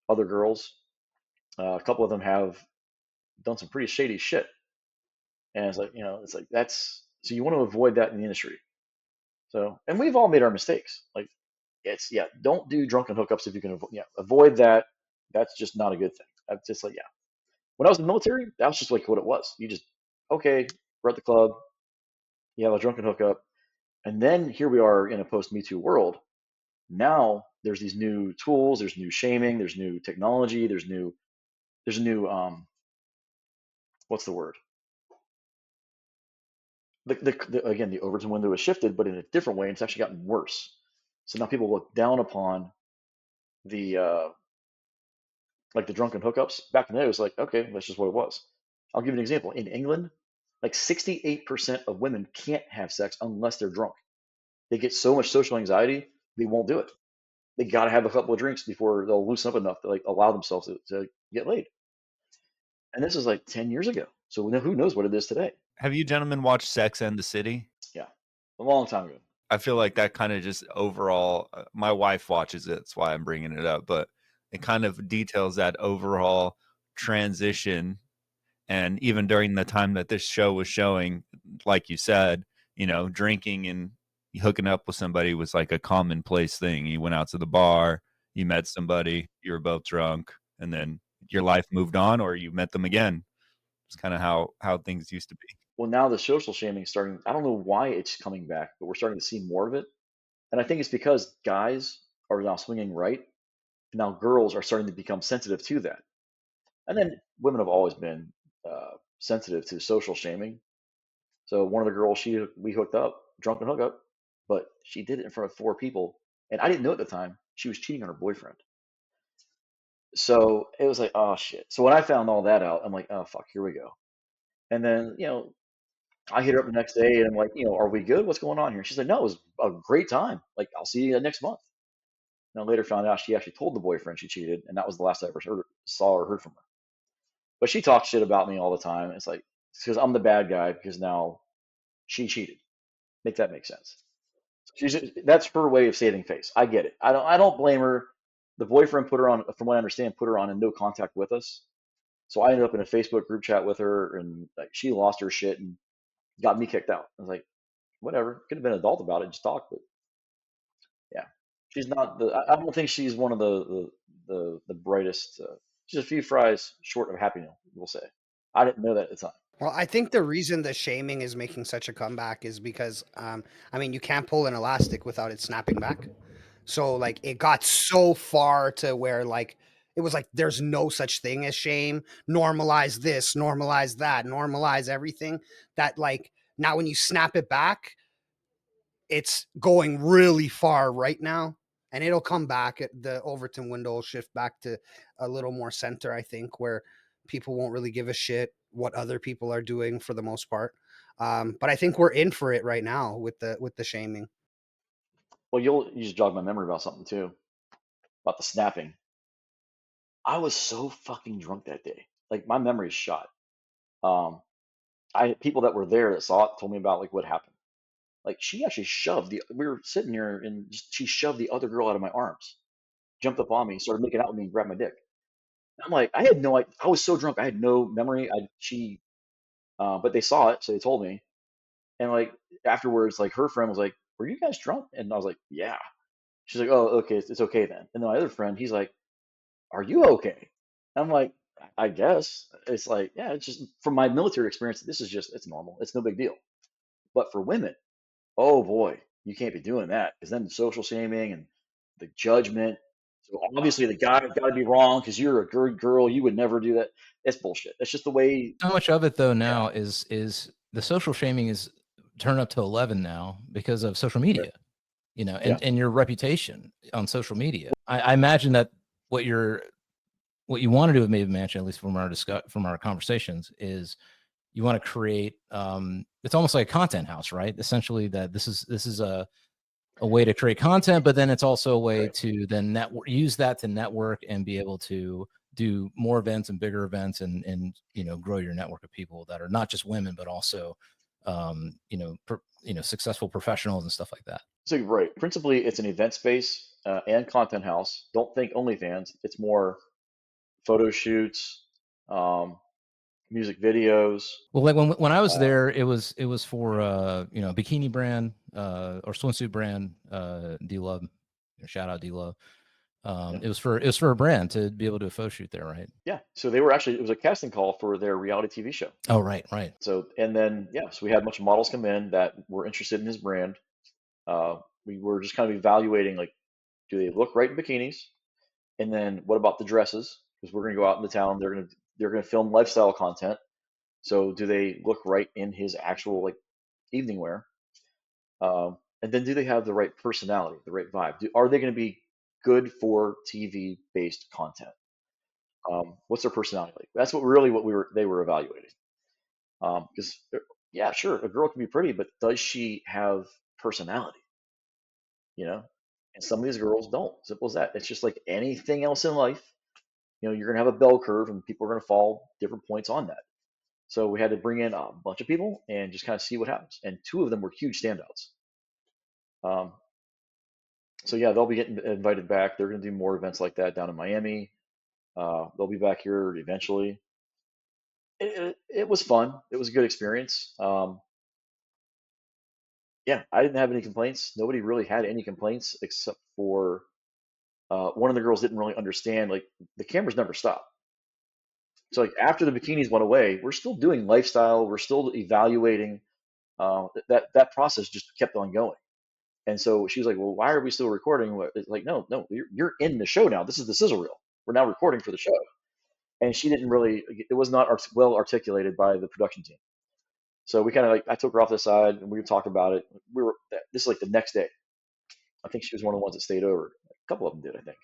other girls. A couple of them have done some pretty shady shit. And it's like, that's, so you want to avoid that in the industry. So, and we've all made our mistakes. Like don't do drunken hookups if you can avoid that. That's just not a good thing. That's just like, When I was in the military, that was just like what it was. You just, okay, we're at the club, you have a drunken hookup. And then here we are in a post Me Too world. Now there's these new tools, there's new shaming, there's new technology, there's a new what's the word? Again, the Overton window has shifted, but in a different way, and it's actually gotten worse. So now people look down upon the like the drunken hookups. Back in the day, it was like, okay, that's just what it was. I'll give you an example. In England, like 68% of women can't have sex unless they're drunk. They get so much social anxiety, they won't do it. They got to have a couple of drinks before they'll loosen up enough to like allow themselves to get laid. And this is like 10 years ago. So who knows what it is today? Have you gentlemen watched Sex and the City? Yeah, a long time ago. I feel like that kind of just overall, my wife watches it. That's why I'm bringing it up. But it kind of details that overall transition. And even during the time that this show was showing, like you said, you know, drinking and hooking up with somebody was like a commonplace thing. You went out to the bar, you met somebody, you were both drunk, and then your life moved on, or you met them again. It's kind of how things used to be. Well, now the social shaming is starting. I don't know why it's coming back, but we're starting to see more of it. And I think it's because guys are now swinging right. And now girls are starting to become sensitive to that. And then women have always been sensitive to social shaming. So one of the girls we hooked up, drunken hookup, but she did it in front of 4 people, and I didn't know at the time she was cheating on her boyfriend. So it was like, oh shit. So when I found all that out, I'm like, oh fuck, here we go. And then I hit her up the next day, and I'm like, are we good? What's going on here? She's like, no, it was a great time. Like, I'll see you next month. And I later found out she actually told the boyfriend she cheated, and that was the last I ever saw or heard from her. But she talks shit about me all the time. It's like, it's because I'm the bad guy because now she cheated. Make that make sense. That's her way of saving face. I get it. I don't blame her. The boyfriend put her on, from what I understand, put her on in no contact with us. So I ended up in a Facebook group chat with her, and like she lost her shit and got me kicked out. I was like, whatever. Could have been an adult about it, just talk. But yeah, she's not the. I don't think she's one of the brightest. She's a few fries short of Happy Meal, we'll say. I didn't know that at the time. Well, I think the reason the shaming is making such a comeback is because, I mean, you can't pull an elastic without it snapping back. So, like, it got so far to where, like, it was like there's no such thing as shame. Normalize this, normalize that, normalize everything. That, like, now when you snap it back, it's going really far right now. And it'll come back. The Overton window will shift back to a little more center, I think, where people won't really give a shit what other people are doing for the most part. But I think we're in for it right now with the shaming. Well, you just jogged my memory about something too, about the snapping. I was so fucking drunk that day. Like my memory's shot. People that were there that saw it told me about like what happened. Like she actually we were sitting here and she shoved the other girl out of my arms, jumped up on me, started making out with me, and grabbed my dick. I'm like, I had no idea. I was so drunk, I had no memory. But they saw it, so they told me. And like afterwards, like her friend was like, "Were you guys drunk?" And I was like, "Yeah." She's like, "Oh, okay, it's okay then." And then my other friend, he's like, "Are you okay?" I'm like, "I guess." It's like, yeah, it's just from my military experience, it's normal. It's no big deal. But for women, oh boy, you can't be doing that because then the social shaming and the judgment. So obviously the guy got to be wrong because you're a good girl. You would never do that. It's bullshit. It's just the way. So much of it though now is the social shaming is turned up to 11 now because of social media, and your reputation on social media. I imagine that what you want to do with Maven Mansion, at least from our conversations, is you want to create it's almost like a content house, right? Essentially, that this is a way to create content, but then it's also a way to then use that to network and be able to do more events and bigger events and grow your network of people that are not just women, but also successful professionals and stuff like that. So right, principally it's an event space and content house. Don't think OnlyFans. It's more photo shoots, music videos. Well, like when I was there, it was for bikini brand or swimsuit brand, D-Love, shout out D-Love. Yeah. It was for a brand to be able to do a photo shoot there, right? Yeah. So they were actually, it was a casting call for their reality TV show. Oh, right. So, and then, yeah, so we had a bunch of models come in that were interested in his brand. We were just kind of evaluating, like, do they look right in bikinis? And then what about the dresses? Because we're going to go out into town. They're going to film lifestyle content. So do they look right in his actual, like, evening wear? And then do they have the right personality, the right vibe? Are they going to be good for TV based content? What's their personality like? That's what they were evaluating. Because yeah, sure, a girl can be pretty, but does she have personality? You know, and some of these girls don't. Simple as that. It's just like anything else in life. You know, you're gonna have a bell curve, and people are gonna fall different points on that. So we had to bring in a bunch of people and just kind of see what happens. And two of them were huge standouts. Um, so yeah, they'll be getting invited back. They're gonna do more events like that down in Miami. They'll be back here eventually. It was fun. It was a good experience. Yeah, I didn't have any complaints. Nobody really had any complaints except for one of the girls didn't really understand, like, the cameras never stop. So like after the bikinis went away, we're still doing lifestyle. We're still evaluating. That process just kept on going. And so she was like, "Well, why are we still recording?" It's like, no, you're in the show now. This is the sizzle reel. We're now recording for the show. And she didn't really. It was not well articulated by the production team. So we kind of, like, I took her off the side and we talked about it. This is like the next day. I think she was one of the ones that stayed over. A couple of them did, I think.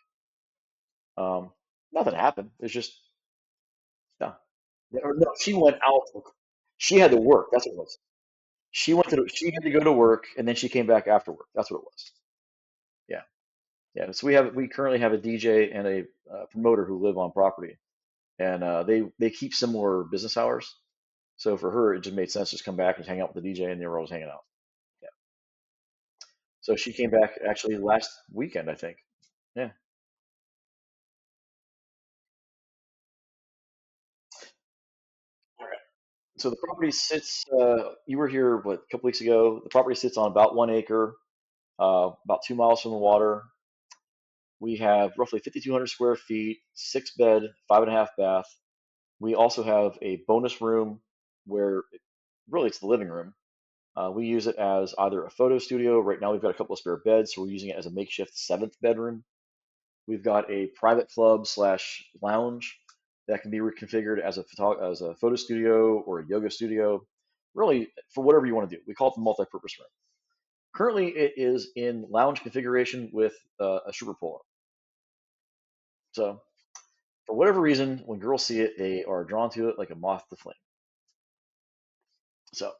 Nothing happened. It's just no. Or no, she went out. She had to work. That's what it was. She had to go to work and then she came back after work. That's what it was. Yeah. Yeah. So we currently have a DJ and a promoter who live on property, and they keep similar business hours. So for her, it just made sense to just come back and hang out with the DJ, and they were always hanging out. Yeah. So she came back actually last weekend, I think. Yeah. All right. So the property sits. You were here what, a couple weeks ago. The property sits on about 1 acre, about 2 miles from the water. We have roughly 5,200 square feet, 6 bed, 5.5 bath. We also have a bonus room where really it's the living room. We use it as either a photo studio. Right now we've got a couple of spare beds, so we're using it as a makeshift 7th bedroom. We've got a private club / lounge that can be reconfigured as a photo studio or a yoga studio, really for whatever you want to do. We call it the multi-purpose room. Currently, it is in lounge configuration with a stripper pole. So for whatever reason, when girls see it, they are drawn to it like a moth to flame. So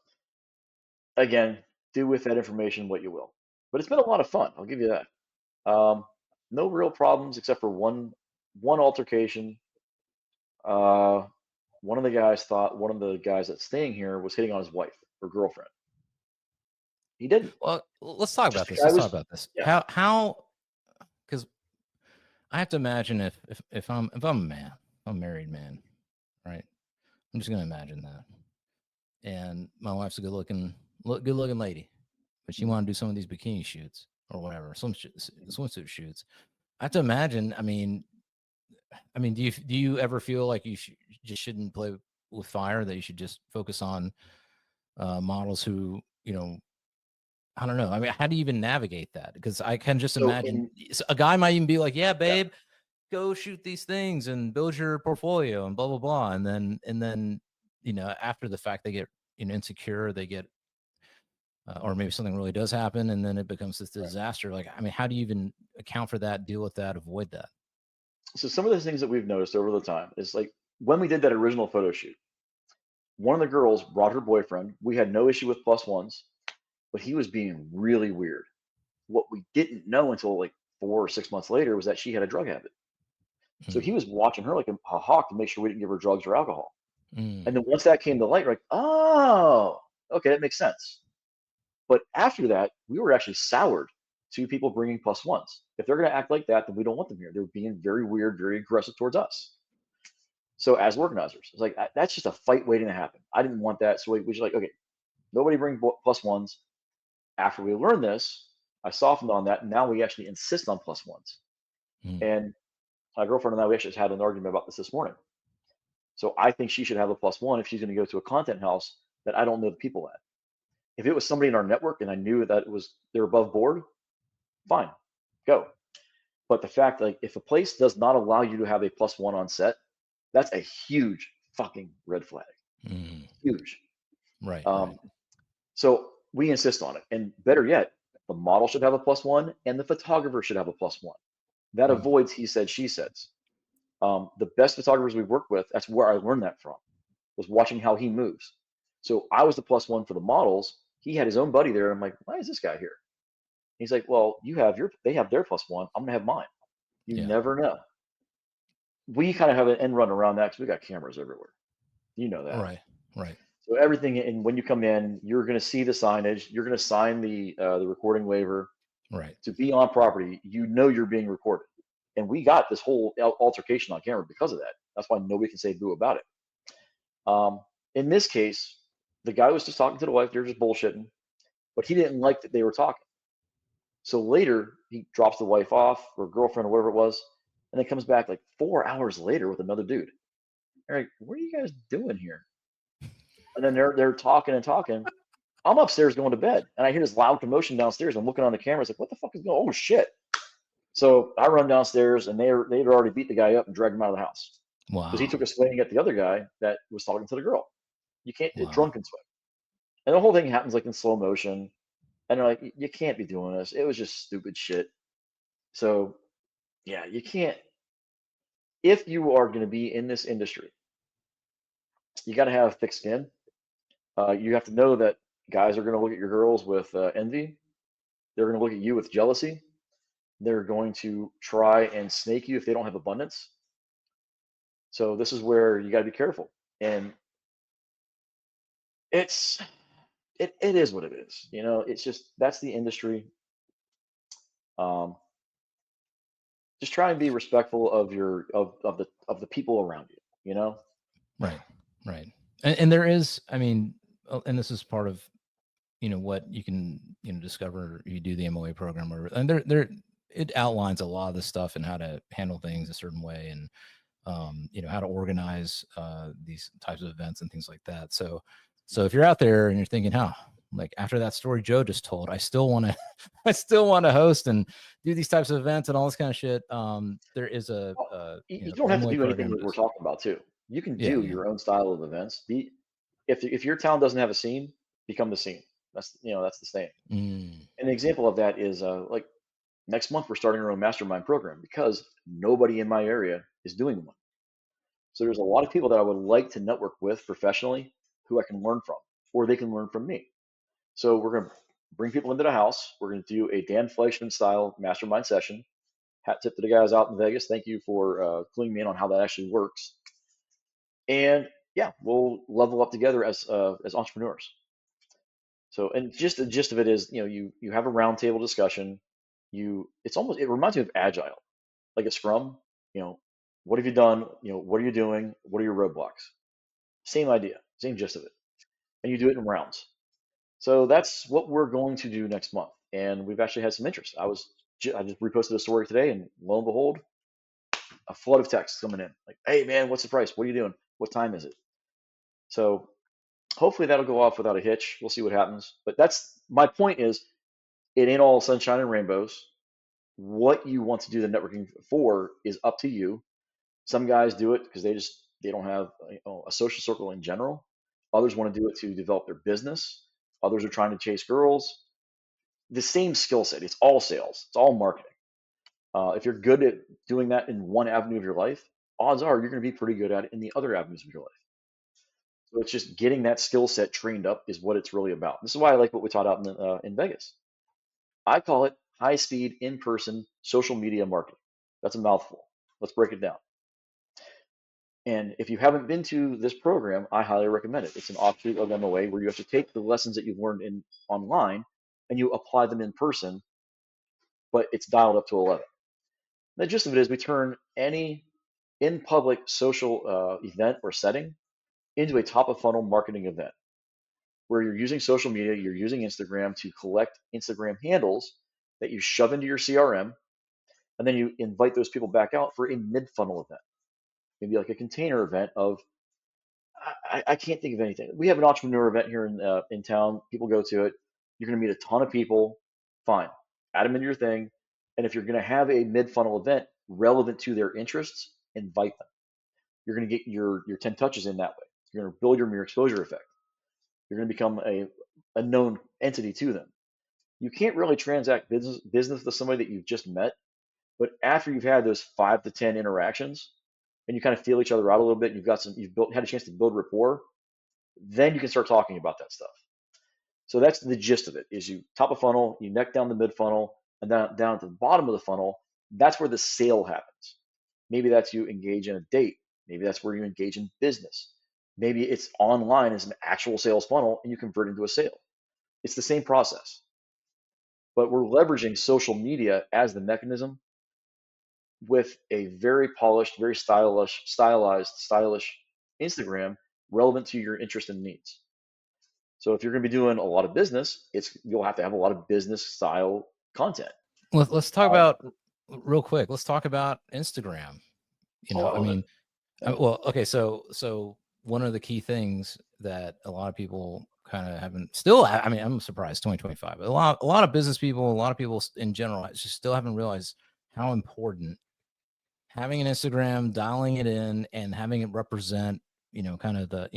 again, do with that information what you will. But it's been a lot of fun. I'll give you that. No real problems except for one altercation. One of the guys thought one of the guys that's staying here was hitting on his wife or girlfriend. He didn't. Well, let's talk Just about the this. guy Let's was talk about this. yeah. How? Because I have to imagine if I'm a man, I'm a married man, right? I'm just gonna imagine that. And my wife's a good looking lady, but she want to do some of these bikini shoots or whatever, swimsuit shoots. I have to imagine. I mean, do you ever feel like you just shouldn't play with fire? That you should just focus on models who, I don't know. I mean, how do you even navigate that? Because I can just So imagine a guy might even be like, "Yeah, yeah. babe, go shoot these things and build your portfolio and blah blah blah," and then after the fact they get insecure, they get or maybe something really does happen, and then it becomes this disaster. Like, I mean, how do you even account for that, deal with that, avoid that? So some of the things that we've noticed over the time is, like, when we did that original photo shoot, one of the girls brought her boyfriend. We had no issue with +1s, but he was being really weird. What we didn't know until like 4 or 6 months later was that she had a drug habit. So he was watching her like a hawk to make sure we didn't give her drugs or alcohol. And then once that came to light, we're like, oh, okay, that makes sense. But after that, we were actually soured to people bringing +1s. If they're going to act like that, then we don't want them here. They're being very weird, very aggressive towards us. So as organizers, it's like, that's just a fight waiting to happen. I didn't want that. So we just like, okay, nobody bring +1s. After we learned this, I softened on that. And now we actually insist on +1s. And my girlfriend and I, we actually just had an argument about this morning. So I think she should have a +1 if she's going to go to a content house that I don't know the people at. If it was somebody in our network and I knew that they're above board, fine, go. But the fact, like, if a place does not allow you to have a +1 on set, that's a huge fucking red flag. Huge. Right. So we insist on it. And better yet, the model should have a +1 and the photographer should have a +1. That avoids he said, she says. The best photographers we've worked with, that's where I learned that from, was watching how he moves. So I was the +1 for the models. He had his own buddy there. I'm like, why is this guy here? He's like, well, they have their +1. I'm gonna have mine. You never know. We kind of have an end run around that because we got cameras everywhere. You know that. Right. So everything, and when you come in, you're gonna see the signage. You're gonna sign the recording waiver. Right. To be on property, you know you're being recorded. And we got this whole altercation on camera because of that. That's why nobody can say boo about it. In this case, the guy was just talking to the wife. They're just bullshitting, but he didn't like that they were talking. So later, he drops the wife off, or girlfriend, or whatever it was, and then comes back like 4 hours later with another dude. They're like, what are you guys doing here? And then they're talking and talking. I'm upstairs going to bed, and I hear this loud commotion downstairs. I'm looking on the camera. It's like, what the fuck is going on? Oh, shit. So I run downstairs, and they'd already beat the guy up and dragged him out of the house. Wow. Because he took a swing at the other guy that was talking to the girl. You can't drunken swing. And the whole thing happens like in slow motion. And they're like, you can't be doing this. It was just stupid shit. So, yeah, you can't. If you are going to be in this industry, you got to have thick skin. You have to know that guys are going to look at your girls with envy. They're going to look at you with jealousy. They're going to try and snake you if they don't have abundance. So this is where you got to be careful. And it is what it is. You know, it's just, that's the industry. Just try and be respectful of the people around you, you know? Right. And there is, I mean, and this is part of, what you can, discover, you do the MOA program, and it outlines a lot of the stuff and how to handle things a certain way, and, how to organize these types of events and things like that. So if you're out there and you're thinking, like after that story Joe just told, I still want to host and do these types of events and all this kind of shit. There is you don't have to do anything that we're talking about too. You can do your own style of events. If your town doesn't have a scene, become the scene. That's the same. And an example of that is like next month we're starting our own mastermind program because nobody in my area is doing one. So there's a lot of people that I would like to network with professionally who I can learn from, or they can learn from me. So we're going to bring people into the house. We're going to do a Dan Fleischman style mastermind session. Hat tip to the guys out in Vegas. Thank you for cluing me in on how that actually works. And yeah, we'll level up together as entrepreneurs. So, and just the gist of it is, you have a roundtable discussion. It reminds me of Agile, like a Scrum. What have you done? What are you doing? What are your roadblocks? Same idea, same gist of it. And you do it in rounds. So that's what we're going to do next month. And we've actually had some interest. I just reposted a story today, and lo and behold, a flood of texts coming in. Like, hey man, what's the price? What are you doing? What time is it? So hopefully that'll go off without a hitch. We'll see what happens. But that's my point is, it ain't all sunshine and rainbows. What you want to do the networking for is up to you. Some guys do it because they don't have a social circle in general. Others want to do it to develop their business. Others are trying to chase girls. The same skill set. It's all sales. It's all marketing. If you're good at doing that in one avenue of your life, odds are you're going to be pretty good at it in the other avenues of your life. So it's just getting that skill set trained up is what it's really about. This is why I like what we taught out in Vegas. I call it high-speed, in-person social media marketing. That's a mouthful. Let's break it down. And if you haven't been to this program, I highly recommend it. It's an offshoot of MOA where you have to take the lessons that you've learned online and you apply them in person, but it's dialed up to 11. The gist of it is we turn any in-public social event or setting into a top-of-funnel marketing event where you're using social media, you're using Instagram to collect Instagram handles that you shove into your CRM, and and then you invite those people back out for a mid-funnel event, maybe like a container event of I can't think of anything. We have an entrepreneur event here in town. People go to it. You're going to meet a ton of people. Fine, add them into your thing. And if you're going to have a mid-funnel event relevant to their interests, invite them. You're going to get your 10 touches in that way. You're going to build your exposure effect. You're going to become a known entity to them. You can't really transact business with somebody that you've just met, but after you've had those 5 to 10 interactions, and you kind of feel each other out a little bit, and you've had a chance to build rapport, then you can start talking about that stuff. So that's the gist of it: is you top of funnel, you neck down the mid funnel, and then down at the bottom of the funnel, that's where the sale happens. Maybe that's you engage in a date. Maybe that's where you engage in business. Maybe it's online as an actual sales funnel and you convert into a sale. It's the same process, but we're leveraging social media as the mechanism with a very polished, very stylish Instagram relevant to your interest and needs. So if you're going to be doing a lot of business, you'll have to have a lot of business style content. Let's talk about real quick. Let's talk about Instagram. I mean, well, okay. So one of the key things that a lot of people kind of haven't still, I mean, I'm surprised 2025, a lot of business people, a lot of people in general, just still haven't realized how important having an Instagram, dialing it in and having it represent, kind of the,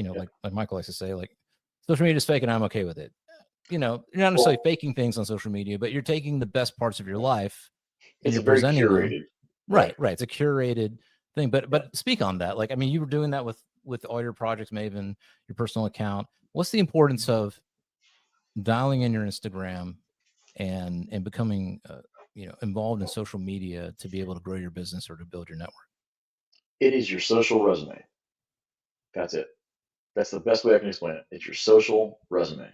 like Michael likes to say, like social media is fake and I'm okay with it. You're not necessarily faking things on social media, but you're taking the best parts of your life and you're presenting them. Right. It's a curated thing. But speak on that. Like, I mean, you were doing that with all your projects, Maven, your personal account. What's the importance of dialing in your Instagram and becoming involved in social media to be able to grow your business or to build your network? It is your social resume. That's it. That's the best way I can explain it. It's your social resume.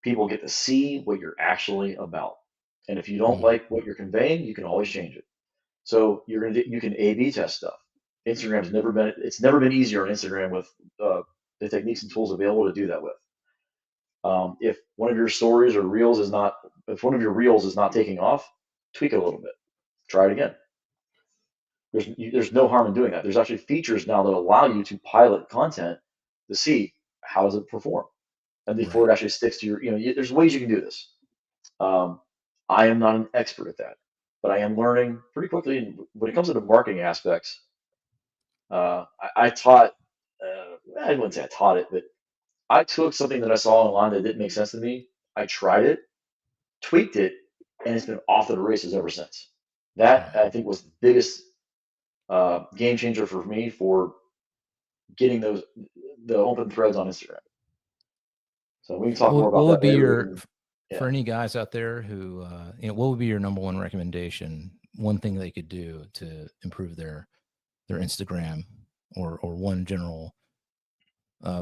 People get to see what you're actually about. And if you don't like what you're conveying, you can always change it. So you can A/B test stuff. It's never been easier on Instagram with the techniques and tools available to do that with. If one of your stories or reels if one of your reels is not taking off, tweak it a little bit. Try it again. There's no harm in doing that. There's actually features now that allow you to pilot content to see how does it perform, and before it actually sticks to there's ways you can do this. I am not an expert at that, but I am learning pretty quickly. And when it comes to the marketing aspects, I taught. I wouldn't say I taught it, but I took something that I saw online that didn't make sense to me. I tried it, tweaked it, and it's been off to the races ever since. That I think was the biggest game changer for me for getting the open threads on Instagram. So we can talk more about what would that be later. for any guys out there who what would be your number one recommendation, one thing they could do to improve their Instagram, or one general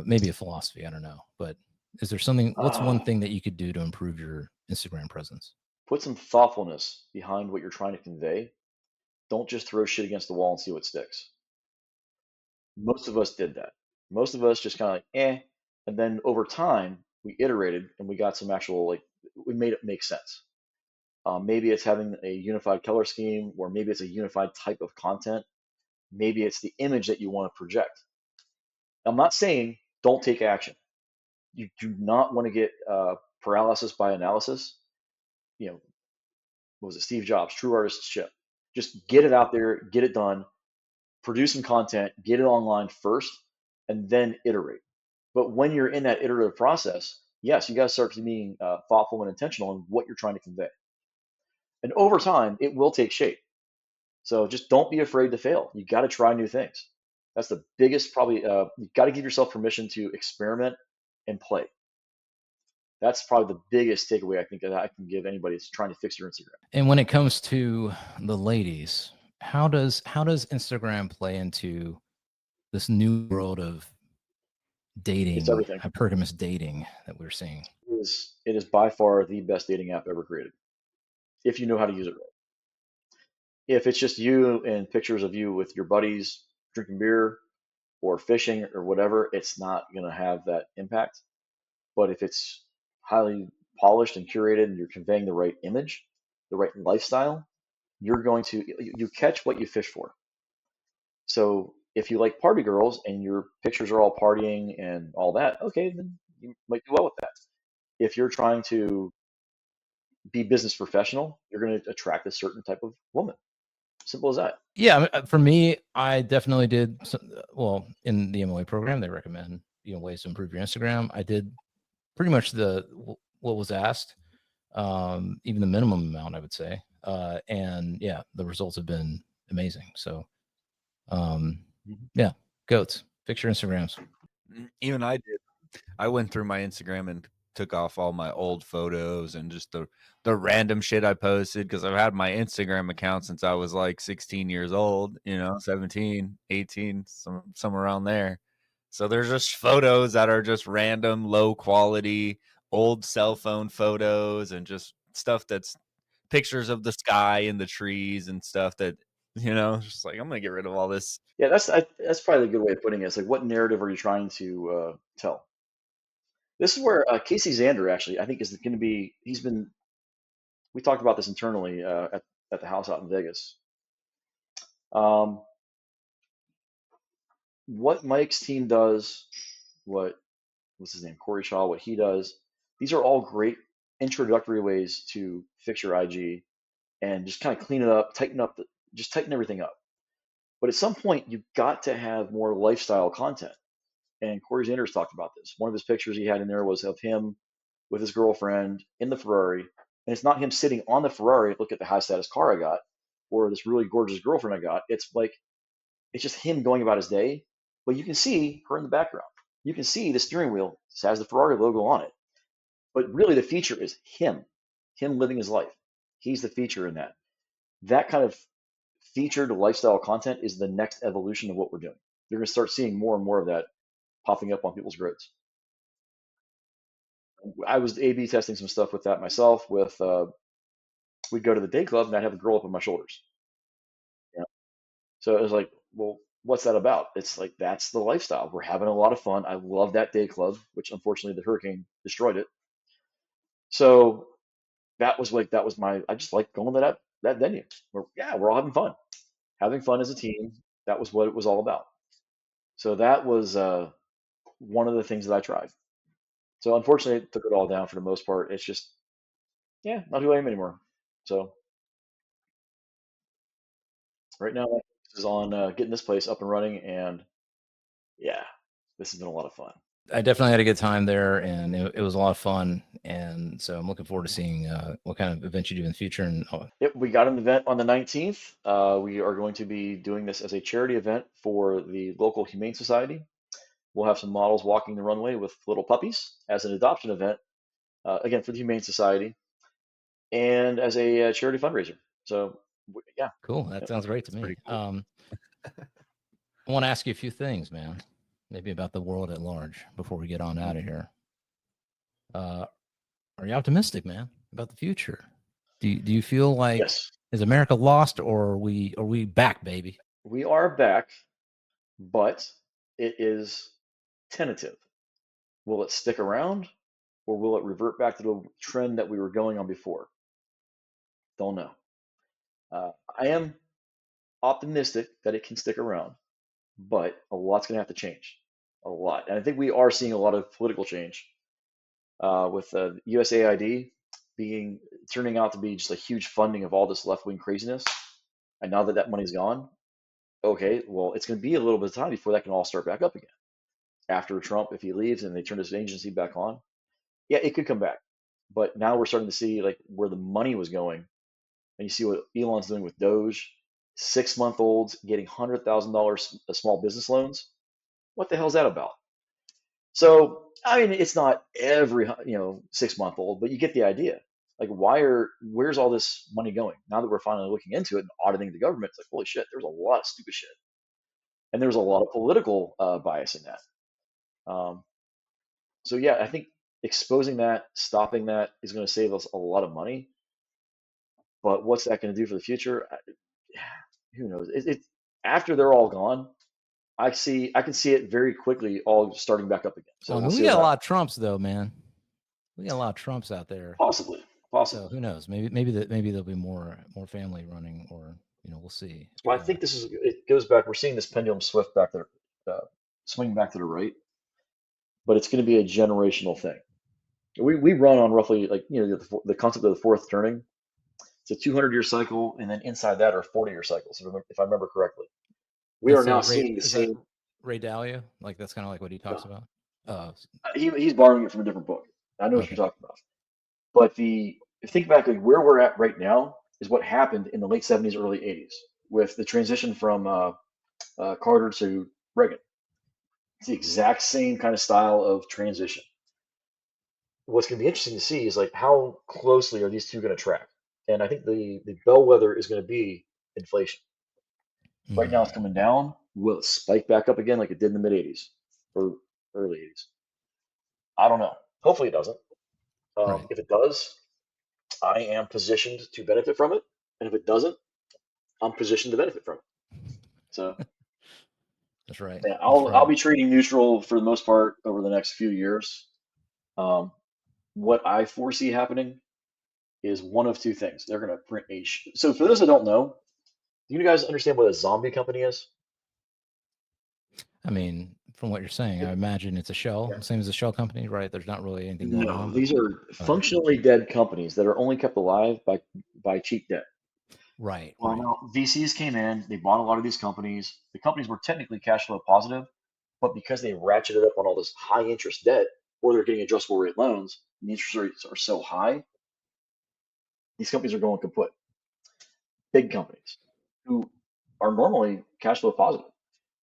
maybe a philosophy, I don't know, but is there something, what's one thing that you could do to improve your Instagram presence? Put some thoughtfulness behind what you're trying to convey. Don't just throw shit against the wall and see what sticks. Most of us did that. Most of us just kind of like, and then over time we iterated and we got some actual, we made it make sense. Maybe it's having a unified color scheme, or maybe it's a unified type of content. Maybe it's the image that you want to project. I'm not saying don't take action. You do not want to get paralysis by analysis. What was it? Steve Jobs, true artistship. Just get it out there, get it done, produce some content, get it online first, and then iterate. But when you're in that iterative process, yes, you got to start being thoughtful and intentional in what you're trying to convey. And over time, it will take shape. So just don't be afraid to fail. You got to try new things. That's the biggest, probably, you got to give yourself permission to experiment and play. That's probably the biggest takeaway I think that I can give anybody that's trying to fix your Instagram. And when it comes to the ladies, how does Instagram play into this new world of dating, It's everything. hypergamous dating that we're seeing? It is by far the best dating app ever created, if you know how to use it right. If it's just you and pictures of you with your buddies drinking beer or fishing or whatever, it's not going to have that impact. But if it's highly polished and curated and you're conveying the right image, the right lifestyle, you're going to you catch what you fish for. So if you like party girls and your pictures are all partying and all that, okay, then you might do well with that. If you're trying to be business professional, you're going to attract a certain type of woman. Simple as that. Yeah, I mean, for me, I definitely did. Well, in the MOA program, they recommend ways to improve your Instagram. I did pretty much what was asked, even the minimum amount, I would say. And yeah, the results have been amazing. So, yeah, goats, fix your Instagrams. Even I did. I went through my Instagram and took off all my old photos and just the random shit I posted, because I've had my Instagram account since I was like 16 years old, 17, 18, somewhere around there. So there's just photos that are just random, low quality, old cell phone photos and just stuff that's pictures of the sky and the trees and stuff that, just like, I'm going to get rid of all this. Yeah, that's probably a good way of putting it. It's like, what narrative are you trying to tell? This is where Casey Zander actually, I think, is going to be. We talked about this internally at the house out in Vegas. What Mike's team does, what's his name, Corey Shaw, what he does, these are all great introductory ways to fix your IG and just kind of clean it up, just tighten everything up. But at some point, you've got to have more lifestyle content. And Corey Zander's talked about this. One of his pictures he had in there was of him with his girlfriend in the Ferrari. And it's not him sitting on the Ferrari, look at the high status car I got, or this really gorgeous girlfriend I got. It's just him going about his day. But you can see her in the background. You can see the steering wheel has the Ferrari logo on it. But really the feature is him living his life. He's the feature in that. That kind of featured lifestyle content is the next evolution of what we're doing. You're going to start seeing more and more of that popping up on people's grids. I was A/B testing some stuff with that myself. We'd go to the day club and I'd have a girl up on my shoulders. Yeah. So it was like, well, what's that about? It's like, that's the lifestyle. We're having a lot of fun. I love that day club, which unfortunately the hurricane destroyed it. So that was I just like going to that venue. We're all having fun as a team. That was what it was all about. So that was one of the things that I tried. So unfortunately, it took it all down for the most part. It's just, not who I am anymore. So right now, this is on getting this place up and running, and this has been a lot of fun. I definitely had a good time there, and it was a lot of fun. And so I'm looking forward to seeing what kind of events you do in the future. And Yep, we got an event on the 19th. We are going to be doing this as a charity event for the local Humane Society. We'll have some models walking the runway with little puppies as an adoption event, again, for the Humane Society, and as a charity fundraiser. So, yeah. Cool. That sounds great to me. Cool. I want to ask you a few things, man, maybe about the world at large before we get on out of here. Are you optimistic, man, about the future? Do you feel like, yes, is America lost, or are we back, baby? We are back, but it is tentative. Will it stick around, or will it revert back to the trend that we were going on before? Don't know. I am optimistic that it can stick around, but a lot's going to have to change. A lot. And I think we are seeing a lot of political change with USAID turning out to be just a huge funding of all this left-wing craziness. And now that money's gone, okay, well, it's going to be a little bit of time before that can all start back up again. After Trump, if he leaves and they turn his agency back on, it could come back. But now we're starting to see like where the money was going. And you see what Elon's doing with Doge, 6-month-olds getting $100,000 small business loans. What the hell is that about? So, I mean, it's not every 6-month-old, but you get the idea. Like, where's all this money going? Now that we're finally looking into it and auditing the government, it's like, holy shit, there's a lot of stupid shit, and there's a lot of political bias in that. So yeah, I think exposing that, stopping that, is going to save us a lot of money. But what's that going to do for the future? Who knows? After they're all gone, I can see it very quickly all starting back up again. So we got a lot of Trumps, though, man. We got a lot of Trumps out there. Possibly. Possible. So who knows? Maybe there'll be more family running, or we'll see. Well, I think it goes back. We're seeing this pendulum swift back there, swing back to the right, but it's going to be a generational thing. We run on roughly like the concept of the fourth turning. It's a 200-year cycle, and then inside that are 40-year cycles, if I remember correctly. We are now seeing the same. Ray Dalio, like that's kind of like what he talks about. He's borrowing it from a different book. I know what you're talking about. But think back, like where we're at right now is what happened in the late 70s, early 80s with the transition from Carter to Reagan. It's the exact same kind of style of transition. What's going to be interesting to see is like how closely are these two going to track? And I think the bellwether is going to be inflation. Right now it's coming down. Will it spike back up again like it did in the mid 80s or early 80s? I don't know. Hopefully it doesn't. Right. If it does, I am positioned to benefit from it. And if it doesn't, I'm positioned to benefit from it. So that's right. Yeah, I'll be trading neutral for the most part over the next few years. What I foresee happening is one of two things. They're going to print so for those that don't know, do you guys understand what a zombie company is? I mean, from what you're saying, I imagine it's a shell, same as a shell company, right? There's not really anything going on. These are functionally dead companies that are only kept alive by cheap debt. Right. Well, now VCs came in, they bought a lot of these companies. The companies were technically cash flow positive, but because they ratcheted up on all this high interest debt, or they're getting adjustable rate loans, and the interest rates are so high, these companies are going kaput. Big companies who are normally cash flow positive.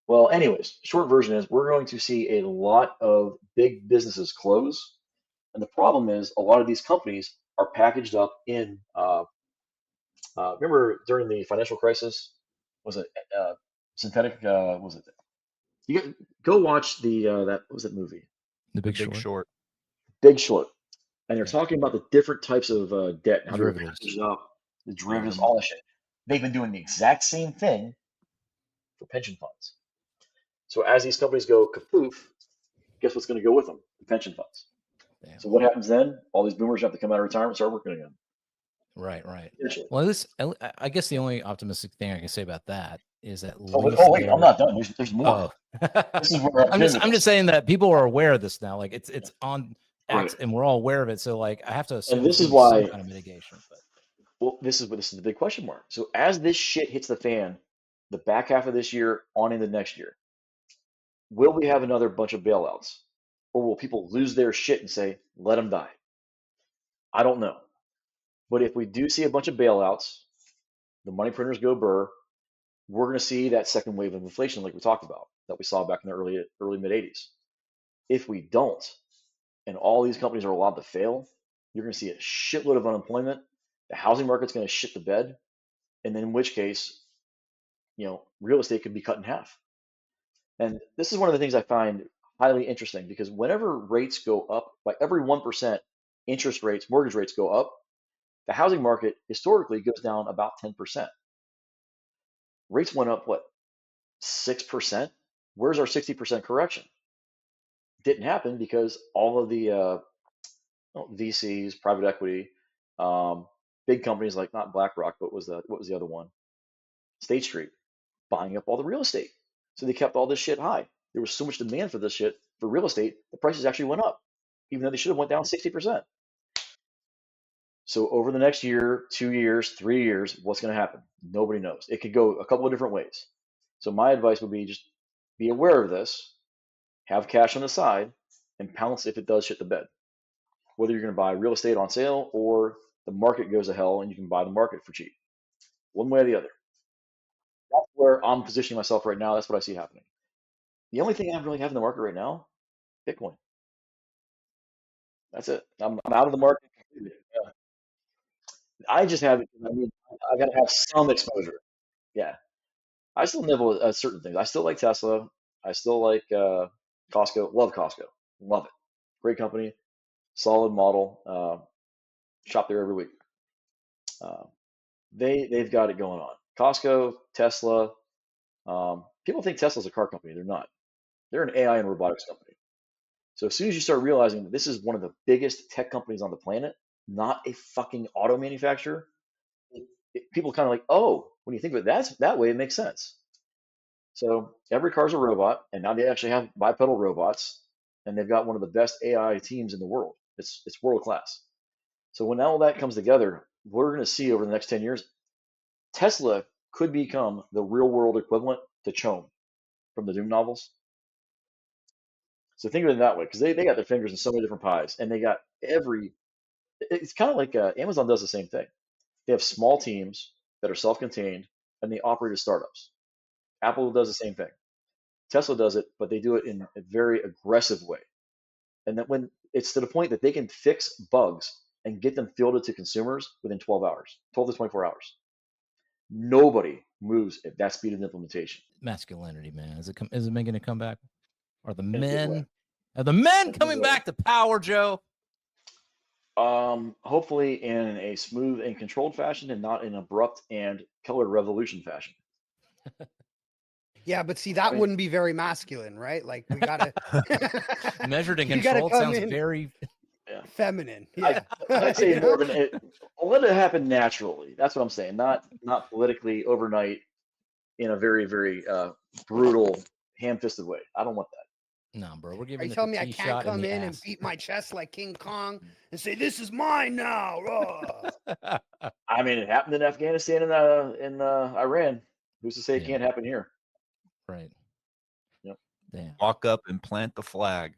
Well, anyways, short version is we're going to see a lot of big businesses close. And the problem is a lot of these companies are packaged up in, remember during the financial crisis, was it synthetic, was it? You go watch that movie? The Big Short. Big Short. And they're talking about the different types of debt, how they're derivatives, packaged up, the derivatives, all that shit. They've been doing the exact same thing for pension funds. So as these companies go kapoof, guess what's going to go with them? The pension funds. Damn. So what happens then? All these boomers have to come out of retirement and start working again. Right. Well, I guess the only optimistic thing I can say about that is at least. Wait, I'm not done. There's more. This is where I'm just saying that people are aware of this now. Like it's on X, and we're all aware of it. So like I have to assume. And this is why some kind of mitigation. But well, this is the big question mark. So as this shit hits the fan, the back half of this year on into next year, will we have another bunch of bailouts, or will people lose their shit and say, "Let them die"? I don't know. But if we do see a bunch of bailouts, the money printers go burr, we're going to see that second wave of inflation like we talked about that we saw back in the early mid 80s. If we don't, and all these companies are allowed to fail, you're going to see a shitload of unemployment. The housing market's going to shit the bed, and then in which case, real estate could be cut in half. And this is one of the things I find highly interesting because whenever rates go up by every 1%, mortgage rates go up, the housing market historically goes down about 10%. Rates went up, 6%? Where's our 60% correction? Didn't happen because all of the VCs, private equity, big companies like not BlackRock, but what was the other one? State Street, buying up all the real estate. So they kept all this shit high. There was so much demand for this shit for real estate, the prices actually went up, even though they should have went down 60%. So over the next year, 2 years, 3 years, what's going to happen? Nobody knows. It could go a couple of different ways. So my advice would be just be aware of this, have cash on the side, and pounce if it does shit the bed. Whether you're going to buy real estate on sale or the market goes to hell and you can buy the market for cheap. One way or the other. That's where I'm positioning myself right now. That's what I see happening. The only thing I really have in the market right now, Bitcoin. That's it. I'm out of the market completely. Yeah. I just have it. I got to have some exposure. Yeah. I still nibble at certain things. I still like Tesla. I still like Costco. Love Costco. Love it. Great company. Solid model. Shop there every week. They've got it going on. Costco, Tesla. People think Tesla's a car company. They're not. They're an AI and robotics company. So as soon as you start realizing that this is one of the biggest tech companies on the planet, not a fucking auto manufacturer, people kind of like, oh, when you think of it that way, it makes sense. So every car's a robot, and now they actually have bipedal robots, and they've got one of the best AI teams in the world. It's world class. So when all that comes together, we're going to see over the next 10 years, Tesla could become the real world equivalent to Chome from the Doom novels. So think of it that way, because they got their fingers in so many different pies, and they got it's kind of like Amazon does the same thing. They have small teams that are self-contained, and they operate as startups. Apple does the same thing. Tesla does it, but they do it in a very aggressive way. And that when it's to the point that they can fix bugs and get them fielded to consumers within 12 hours, 12 to 24 hours. Nobody moves at that speed of implementation. Masculinity, man. Is it making a comeback? Are the In a good way. men? Are the men In a good coming way. back to power, Joe? Hopefully in a smooth and controlled fashion, and not in abrupt and colored revolution fashion. Yeah, but see, that mean- wouldn't be very masculine, right? Like we gotta Measured and You gotta controlled come sounds in- very. feminine. Yeah. I'd say You more know? of an let it happen naturally. That's what I'm saying. Not politically overnight in a very, very brutal, ham-fisted way. I don't want that. No, bro. We're Are giving you it telling the me I tee can't shot come the in and ass. beat my chest like King Kong and say this is mine now? Ugh." I mean, it happened in Afghanistan and in Iran. Who's to say it Yeah. can't happen here? Right. Yep. Damn. Walk up and plant the flag.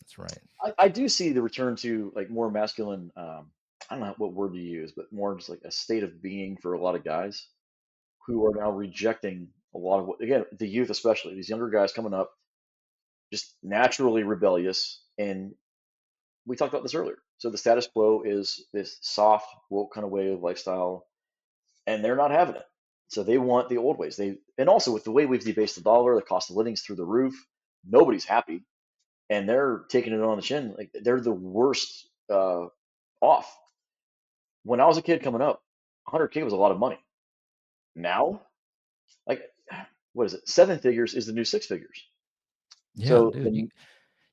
That's right. I do see the return to like more masculine. I don't know what word to use, but more just like a state of being for a lot of guys who are now rejecting a lot of what, again, the youth, especially these younger guys coming up, just naturally rebellious. And we talked about this earlier. So the status quo is this soft, woke kind of way of lifestyle, and they're not having it. So they want the old ways. And also with the way we've debased the dollar, the cost of living's through the roof. Nobody's happy, and they're taking it on the chin. Like they're the worst off. When I was a kid coming up, 100K was a lot of money. Now, like, what is it? 7 figures is the new 6 figures. Yeah, So dude.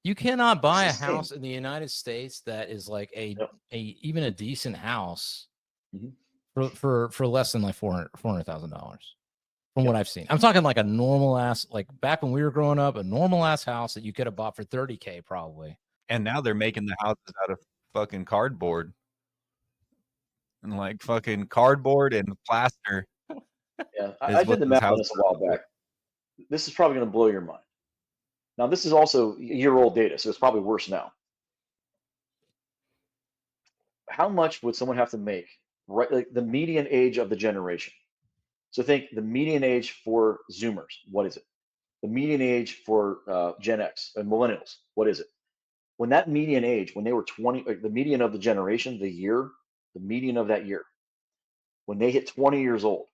You cannot buy a It's insane. house in the United States that is like Yep. even a decent house Mhm. for less than like $400,000 from what I've seen. I'm talking like a normal ass, like back when we were growing up, a normal ass house that you could have bought for 30K probably. And now they're making the houses out of fucking cardboard. And like fucking cardboard and plaster. Yeah, is I what did the these math on houses this a while back. This is probably going to blow your mind. Now, this is also year-old data, so it's probably worse now. How much would someone have to make, right? Like the median age of the generation. So think the median age for Zoomers. What is it? The median age for Gen X and millennials. What is it? When that median age, when they were 20, the median of the generation, the median of that year, when they hit 20 years old,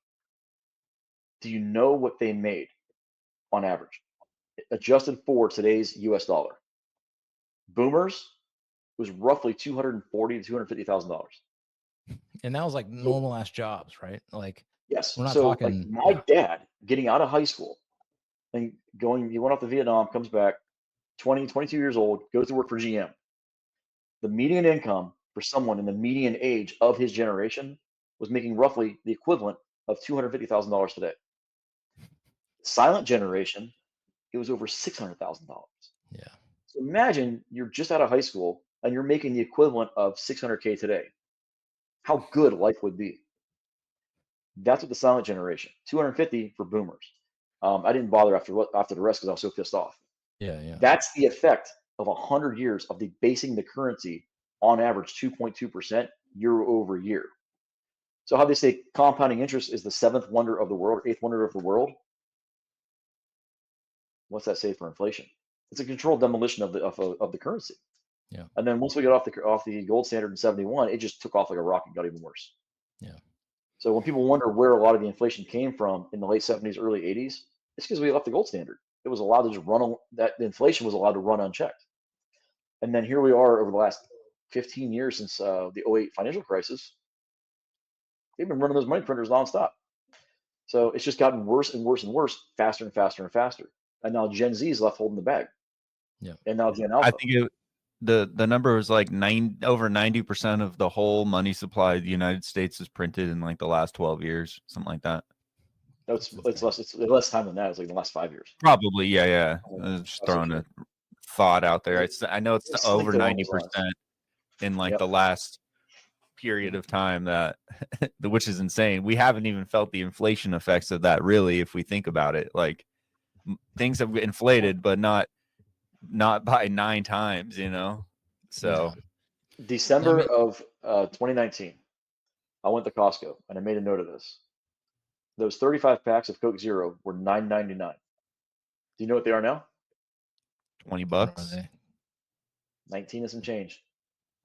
do you know what they made on average, adjusted for today's US dollar? Boomers was roughly $240,000 to $250,000. And that was like normal ass jobs, right? Like Yes. we're not So talking like my dad getting out of high school and he went off to Vietnam, comes back, 20, 22 years old, goes to work for GM. The median income for someone in the median age of his generation was making roughly the equivalent of $250,000 today. Silent generation, it was over $600,000. Yeah. So imagine you're just out of high school and you're making the equivalent of 600K today. How good life would be. That's what the silent generation. 250 for boomers. I didn't bother after the rest because I was so pissed off. Yeah. That's the effect of 100 years of debasing the currency on average 2.2% year over year. So how they say compounding interest is the 7th wonder of the world, 8th wonder of the world. What's that say for inflation? It's a controlled demolition of the currency. Yeah. And then once we got off the gold standard in 71, it just took off like a rocket and got even worse. Yeah. So when people wonder where a lot of the inflation came from in the late 70s, early 80s, it's because we left the gold standard. It was allowed to just that the inflation was allowed to run unchecked. And then here we are over the last 15 years since the 08 financial crisis. They've been running those money printers nonstop. So it's just gotten worse and worse and worse, faster and faster and faster. And now Gen Z is left holding the bag. Yeah. And now Gen Alpha. I think the number was like over 90% of the whole money supply of the United States is printed in like the last 12 years, something like that. No, it's less time than that. It's like the last 5 years. Probably, yeah. Oh, I was just 5, 6 throwing years. a thought out there. It's I know it's something over along those lines. 90% in like Yep. the last period of time, that which is insane. We haven't even felt the inflation effects of that, really, if we think about it. Like things have inflated, but not by 9 times, you know. So December of 2019, I went to Costco and I made a note of this. Those 35 packs of Coke Zero were $9.99. Do you know what they are now? $20. 19 and some change.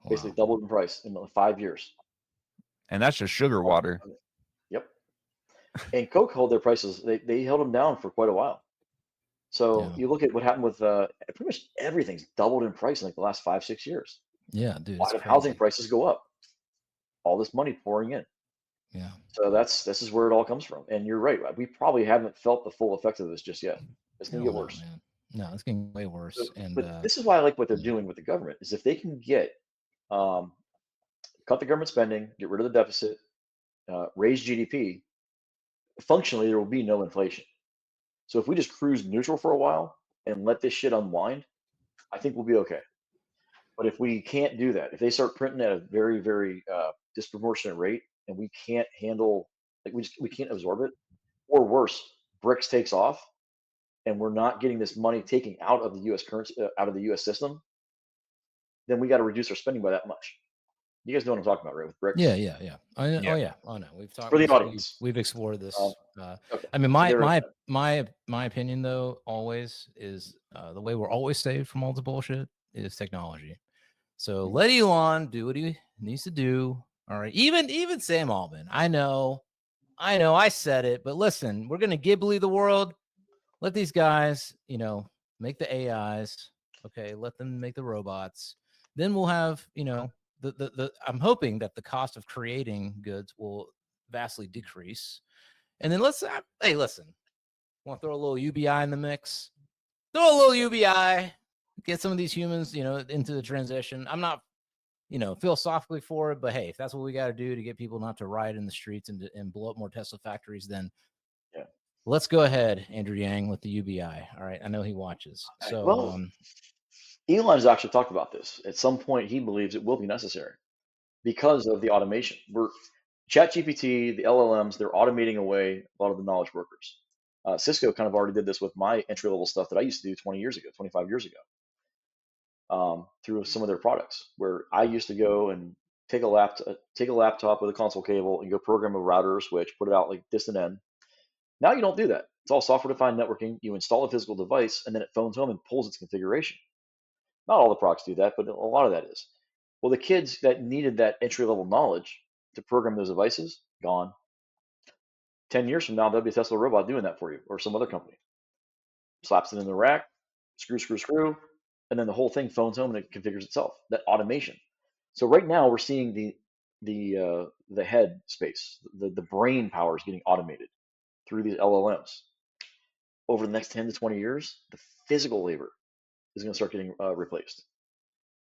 Wow. Basically doubled in price in 5 years. And that's just sugar water. Yep. And Coke held their prices. They held them down for quite a while. So Yeah. you look at what happened with pretty much everything's doubled in price in like the last 5, 6 years. Yeah, dude. Why It's did crazy. housing prices go up? All this money pouring in. Yeah. So this is where it all comes from. And you're right. We probably haven't felt the full effect of this just yet. It's gonna Hell get no, worse. man. No, it's getting way worse. But this is why I like what they're doing with the government, is if they can get cut the government spending, get rid of the deficit, raise GDP, functionally there will be no inflation. So if we just cruise neutral for a while and let this shit unwind, I think we'll be okay. But if we can't do that, if they start printing at a very, very disproportionate rate and we can't handle, like we can't absorb it, or worse, BRICS takes off and we're not getting this money taken out of the U.S. currency, out of the U.S. system, then we got to reduce our spending by that much. You guys know what I'm talking about, right? With BRICS. Yeah. I know. Yeah. Oh yeah. Oh no. We've talked For the audience. We've explored this. Okay. I mean, So my opinion though always is the way we're always saved from all the bullshit is technology. So let Elon do what he needs to do. All right. Even Sam Altman. I know. I said it, but listen, we're gonna Ghibli the world. Let these guys, make the AIs. Okay, let them make the robots. Then we'll have, the I'm hoping that the cost of creating goods will vastly decrease. And then hey, listen, want to throw a little UBI in the mix? Throw a little UBI, get some of these humans, into the transition. I'm not, philosophically for it, but hey, if that's what we got to do to get people not to riot in the streets and blow up more Tesla factories, then let's go ahead, Andrew Yang, with the UBI. All right, I know he watches. So, Elon's actually talked about this. At some point, he believes it will be necessary because of the automation. ChatGPT, the LLMs, they're automating away a lot of the knowledge workers. Cisco kind of already did this with my entry level stuff that I used to do 20 years ago, 25 years ago, through some of their products, where I used to go and take a laptop with a console cable and go program a router or switch, put it out like distant end. Now you don't do that. It's all software defined networking. You install a physical device and then it phones home and pulls its configuration. Not all the products do that, but a lot of that is. Well, the kids that needed that entry level knowledge to program those devices, gone. 10 years from now, there'll be a Tesla robot doing that for you, or some other company. Slaps it in the rack, screw, and then the whole thing phones home and it configures itself. That automation. So right now we're seeing the head space, the brain power is getting automated through these LLMs. Over the next 10 to 20 years, the physical labor is going to start getting replaced.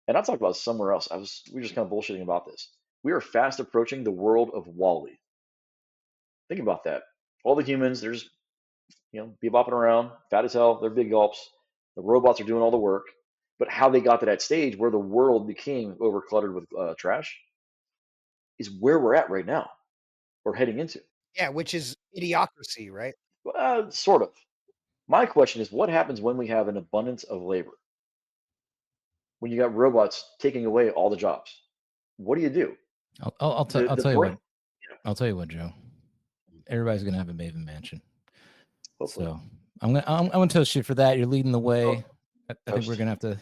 And I talked about this somewhere else. We were just kind of bullshitting about this. We are fast approaching the world of WALL-E. Think about that. All the humans, they're just, be bopping around, fat as hell. They're big gulps. The robots are doing all the work. But how they got to that stage where the world became over-cluttered with trash is where we're at right now. We're heading into. Yeah, which is idiocracy, right? Sort of. My question is, what happens when we have an abundance of labor? When you got robots taking away all the jobs, what do you do? I'll tell you what. I'll tell you what, Joe. Everybody's gonna have a Maven Mansion. Hopefully. So I'm gonna toast you for that. You're leading the way. I think we're gonna have to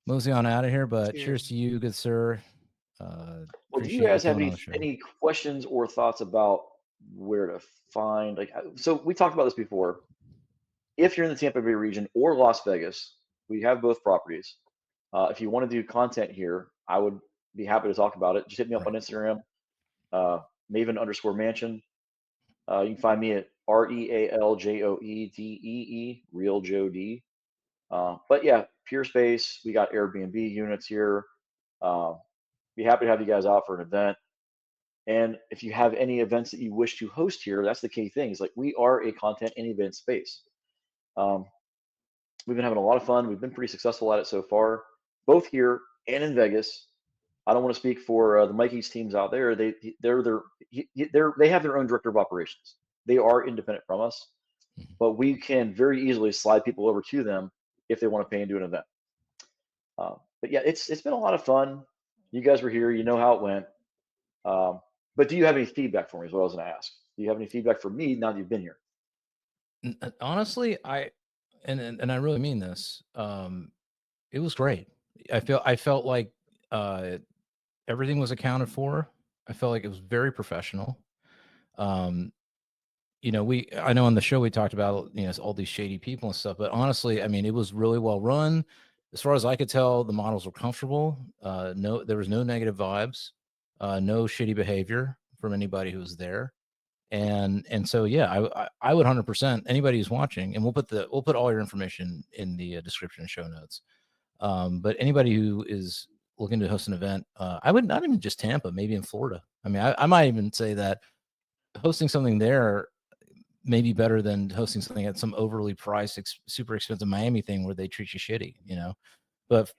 mosey on out of here. But cheers to you, good sir. Well, do you guys have any questions or thoughts about where to find? So we talked about this before. If you're in the Tampa Bay region or Las Vegas, we have both properties. If you want to do content here, I would be happy to talk about it. Just hit me up on Instagram, Maven_Mansion. You can find me at RealJoeDee, Real Joe D. But yeah, Pure Space, we got Airbnb units here. Be happy to have you guys out for an event. And if you have any events that you wish to host here, that's the key thing. Is like we are a content and event space. Um, we've been having a lot of fun. We've been pretty successful at it so far, both here and in Vegas. I don't want to speak for the Mikey's teams out there. They have their own director of operations. They are independent from us, but we can very easily slide people over to them if they want to pay and do an event. But yeah, it's been a lot of fun. You guys were here. You know how it went. But do you have any feedback for me? Is what I was going to ask. Do you have any feedback for me now that you've been here? Honestly, and I really mean this. It was great. I felt like everything was accounted for. I felt like it was very professional. You know, I know on the show we talked about, you know, all these shady people and stuff, but honestly, I mean, it was really well run. As far as I could tell, the models were comfortable. No, there was no negative vibes, no shitty behavior from anybody who was there. And so, yeah, I would 100% anybody who's watching, and we'll put all your information in the description and show notes. But anybody who is looking to host an event, I would not even just Tampa, maybe in Florida. I mean, I might even say that hosting something there may be better than hosting something at some overly priced, super expensive Miami thing where they treat you shitty, you know. But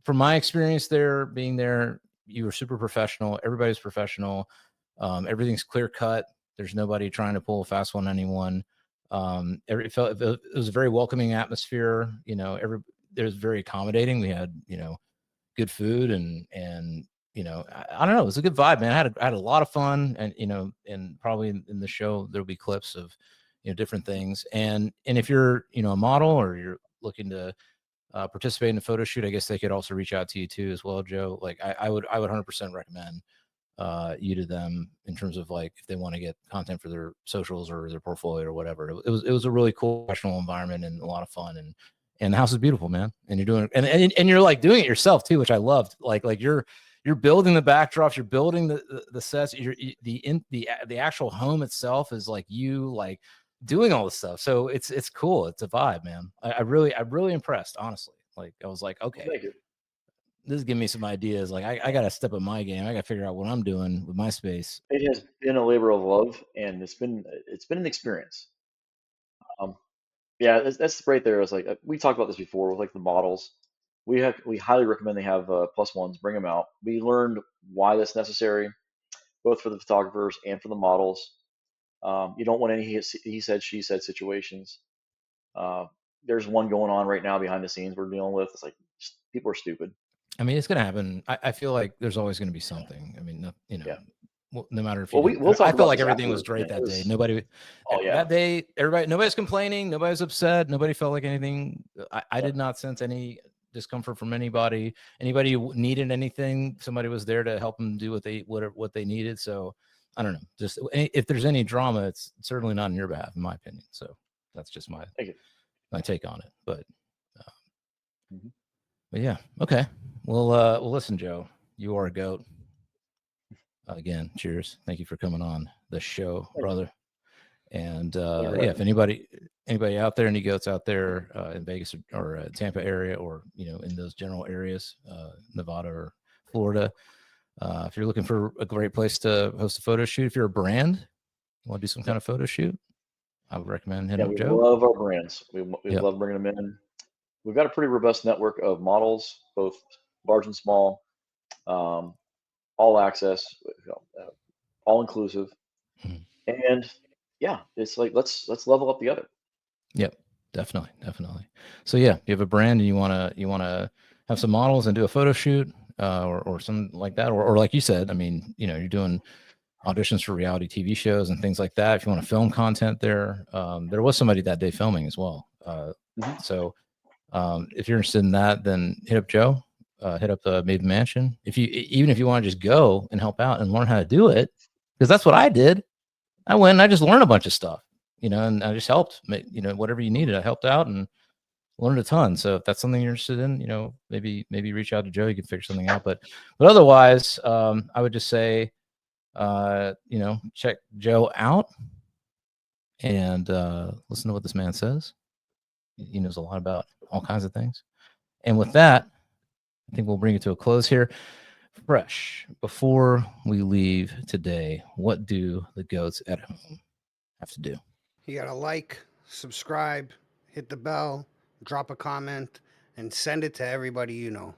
from my experience there, being there, you were super professional. Everybody's professional. Everything's clear cut. There's nobody trying to pull a fast one on anyone. It was a very welcoming atmosphere. You know, it was very accommodating. We had, you know, good food and you know, I don't know, it was a good vibe, man. I had a lot of fun, and you know, and probably in the show there'll be clips of, you know, different things. And if you're, you know, a model or you're looking to participate in a photo shoot, I guess they could also reach out to you too as well, Joe. Like I would 100% recommend you to them in terms of like if they want to get content for their socials or their portfolio or whatever. It was a really cool professional environment and a lot of fun, and the house is beautiful, man. And you're doing and you're like doing it yourself too, which I loved. Like you're building the backdrops, you're building the sets, the actual home itself is like you like doing all this stuff. So it's cool. It's a vibe, man. I'm really impressed, honestly. Like I was like, okay, Thank you. this is giving me some ideas. Like I got to step up my game. I got to figure out what I'm doing with my space. It has been a labor of love, and it's been an experience. Um, yeah, that's right there. It's like we talked about this before with like the models. We highly recommend they have plus ones. Bring them out. We learned why that's necessary, both for the photographers and for the models. You don't want any he said she said situations. There's one going on right now behind the scenes we're dealing with. It's like people are stupid. I mean, it's gonna happen. I feel like there's always gonna be something. I mean, you know, Yeah. no matter if Well, you. we'll talk I felt about like this everything was afterwards, great man. that day. Nobody. Oh yeah. That day, nobody's complaining. Nobody's upset. Nobody felt like anything. I Yeah. did not sense any discomfort from anybody. Anybody who needed anything, somebody was there to help them do what they needed. So I don't know. Just if there's any drama, it's certainly not on your behalf, in my opinion. So that's just my Thank you. take on it. But Mhm. but yeah, okay. Well, listen, Joe, you are a goat. Again, cheers. Thank you for coming on the show, Thank you. brother. And Thank you for yeah, having if me. anybody out there, any goats out there in Vegas or Tampa area, or you know, in those general areas, Nevada or Florida, if you're looking for a great place to host a photo shoot, if you're a brand, you want to do some kind of photo shoot, I would recommend hitting Yeah, up we Joe. love our brands. We Yep. love bringing them in. We've got a pretty robust network of models, both large and small, all access, all inclusive, Mhm. and yeah, it's like let's level up together. Yep, definitely. So yeah, you have a brand and you wanna have some models and do a photo shoot, or something like that, or like you said, I mean, you know, you're doing auditions for reality TV shows and things like that. If you want to film content there was somebody that day filming as well. Mhm. So if you're interested in that, then hit up Joe, hit up the Maven Mansion. Even if you want to just go and help out and learn how to do it, because that's what I did. I went and I just learned a bunch of stuff, you know, and I just helped, you know, whatever you needed. I helped out and learned a ton. So if that's something you're interested in, you know, maybe reach out to Joe. You can figure something out. But otherwise, I would just say, you know, check Joe out and listen to what this man says. He knows a lot about all kinds of things. And with that, I think we'll bring it to a close here. Fresh, before we leave today, what do the goats at home have to do? You gotta like, subscribe, hit the bell, drop a comment, and send it to everybody you know.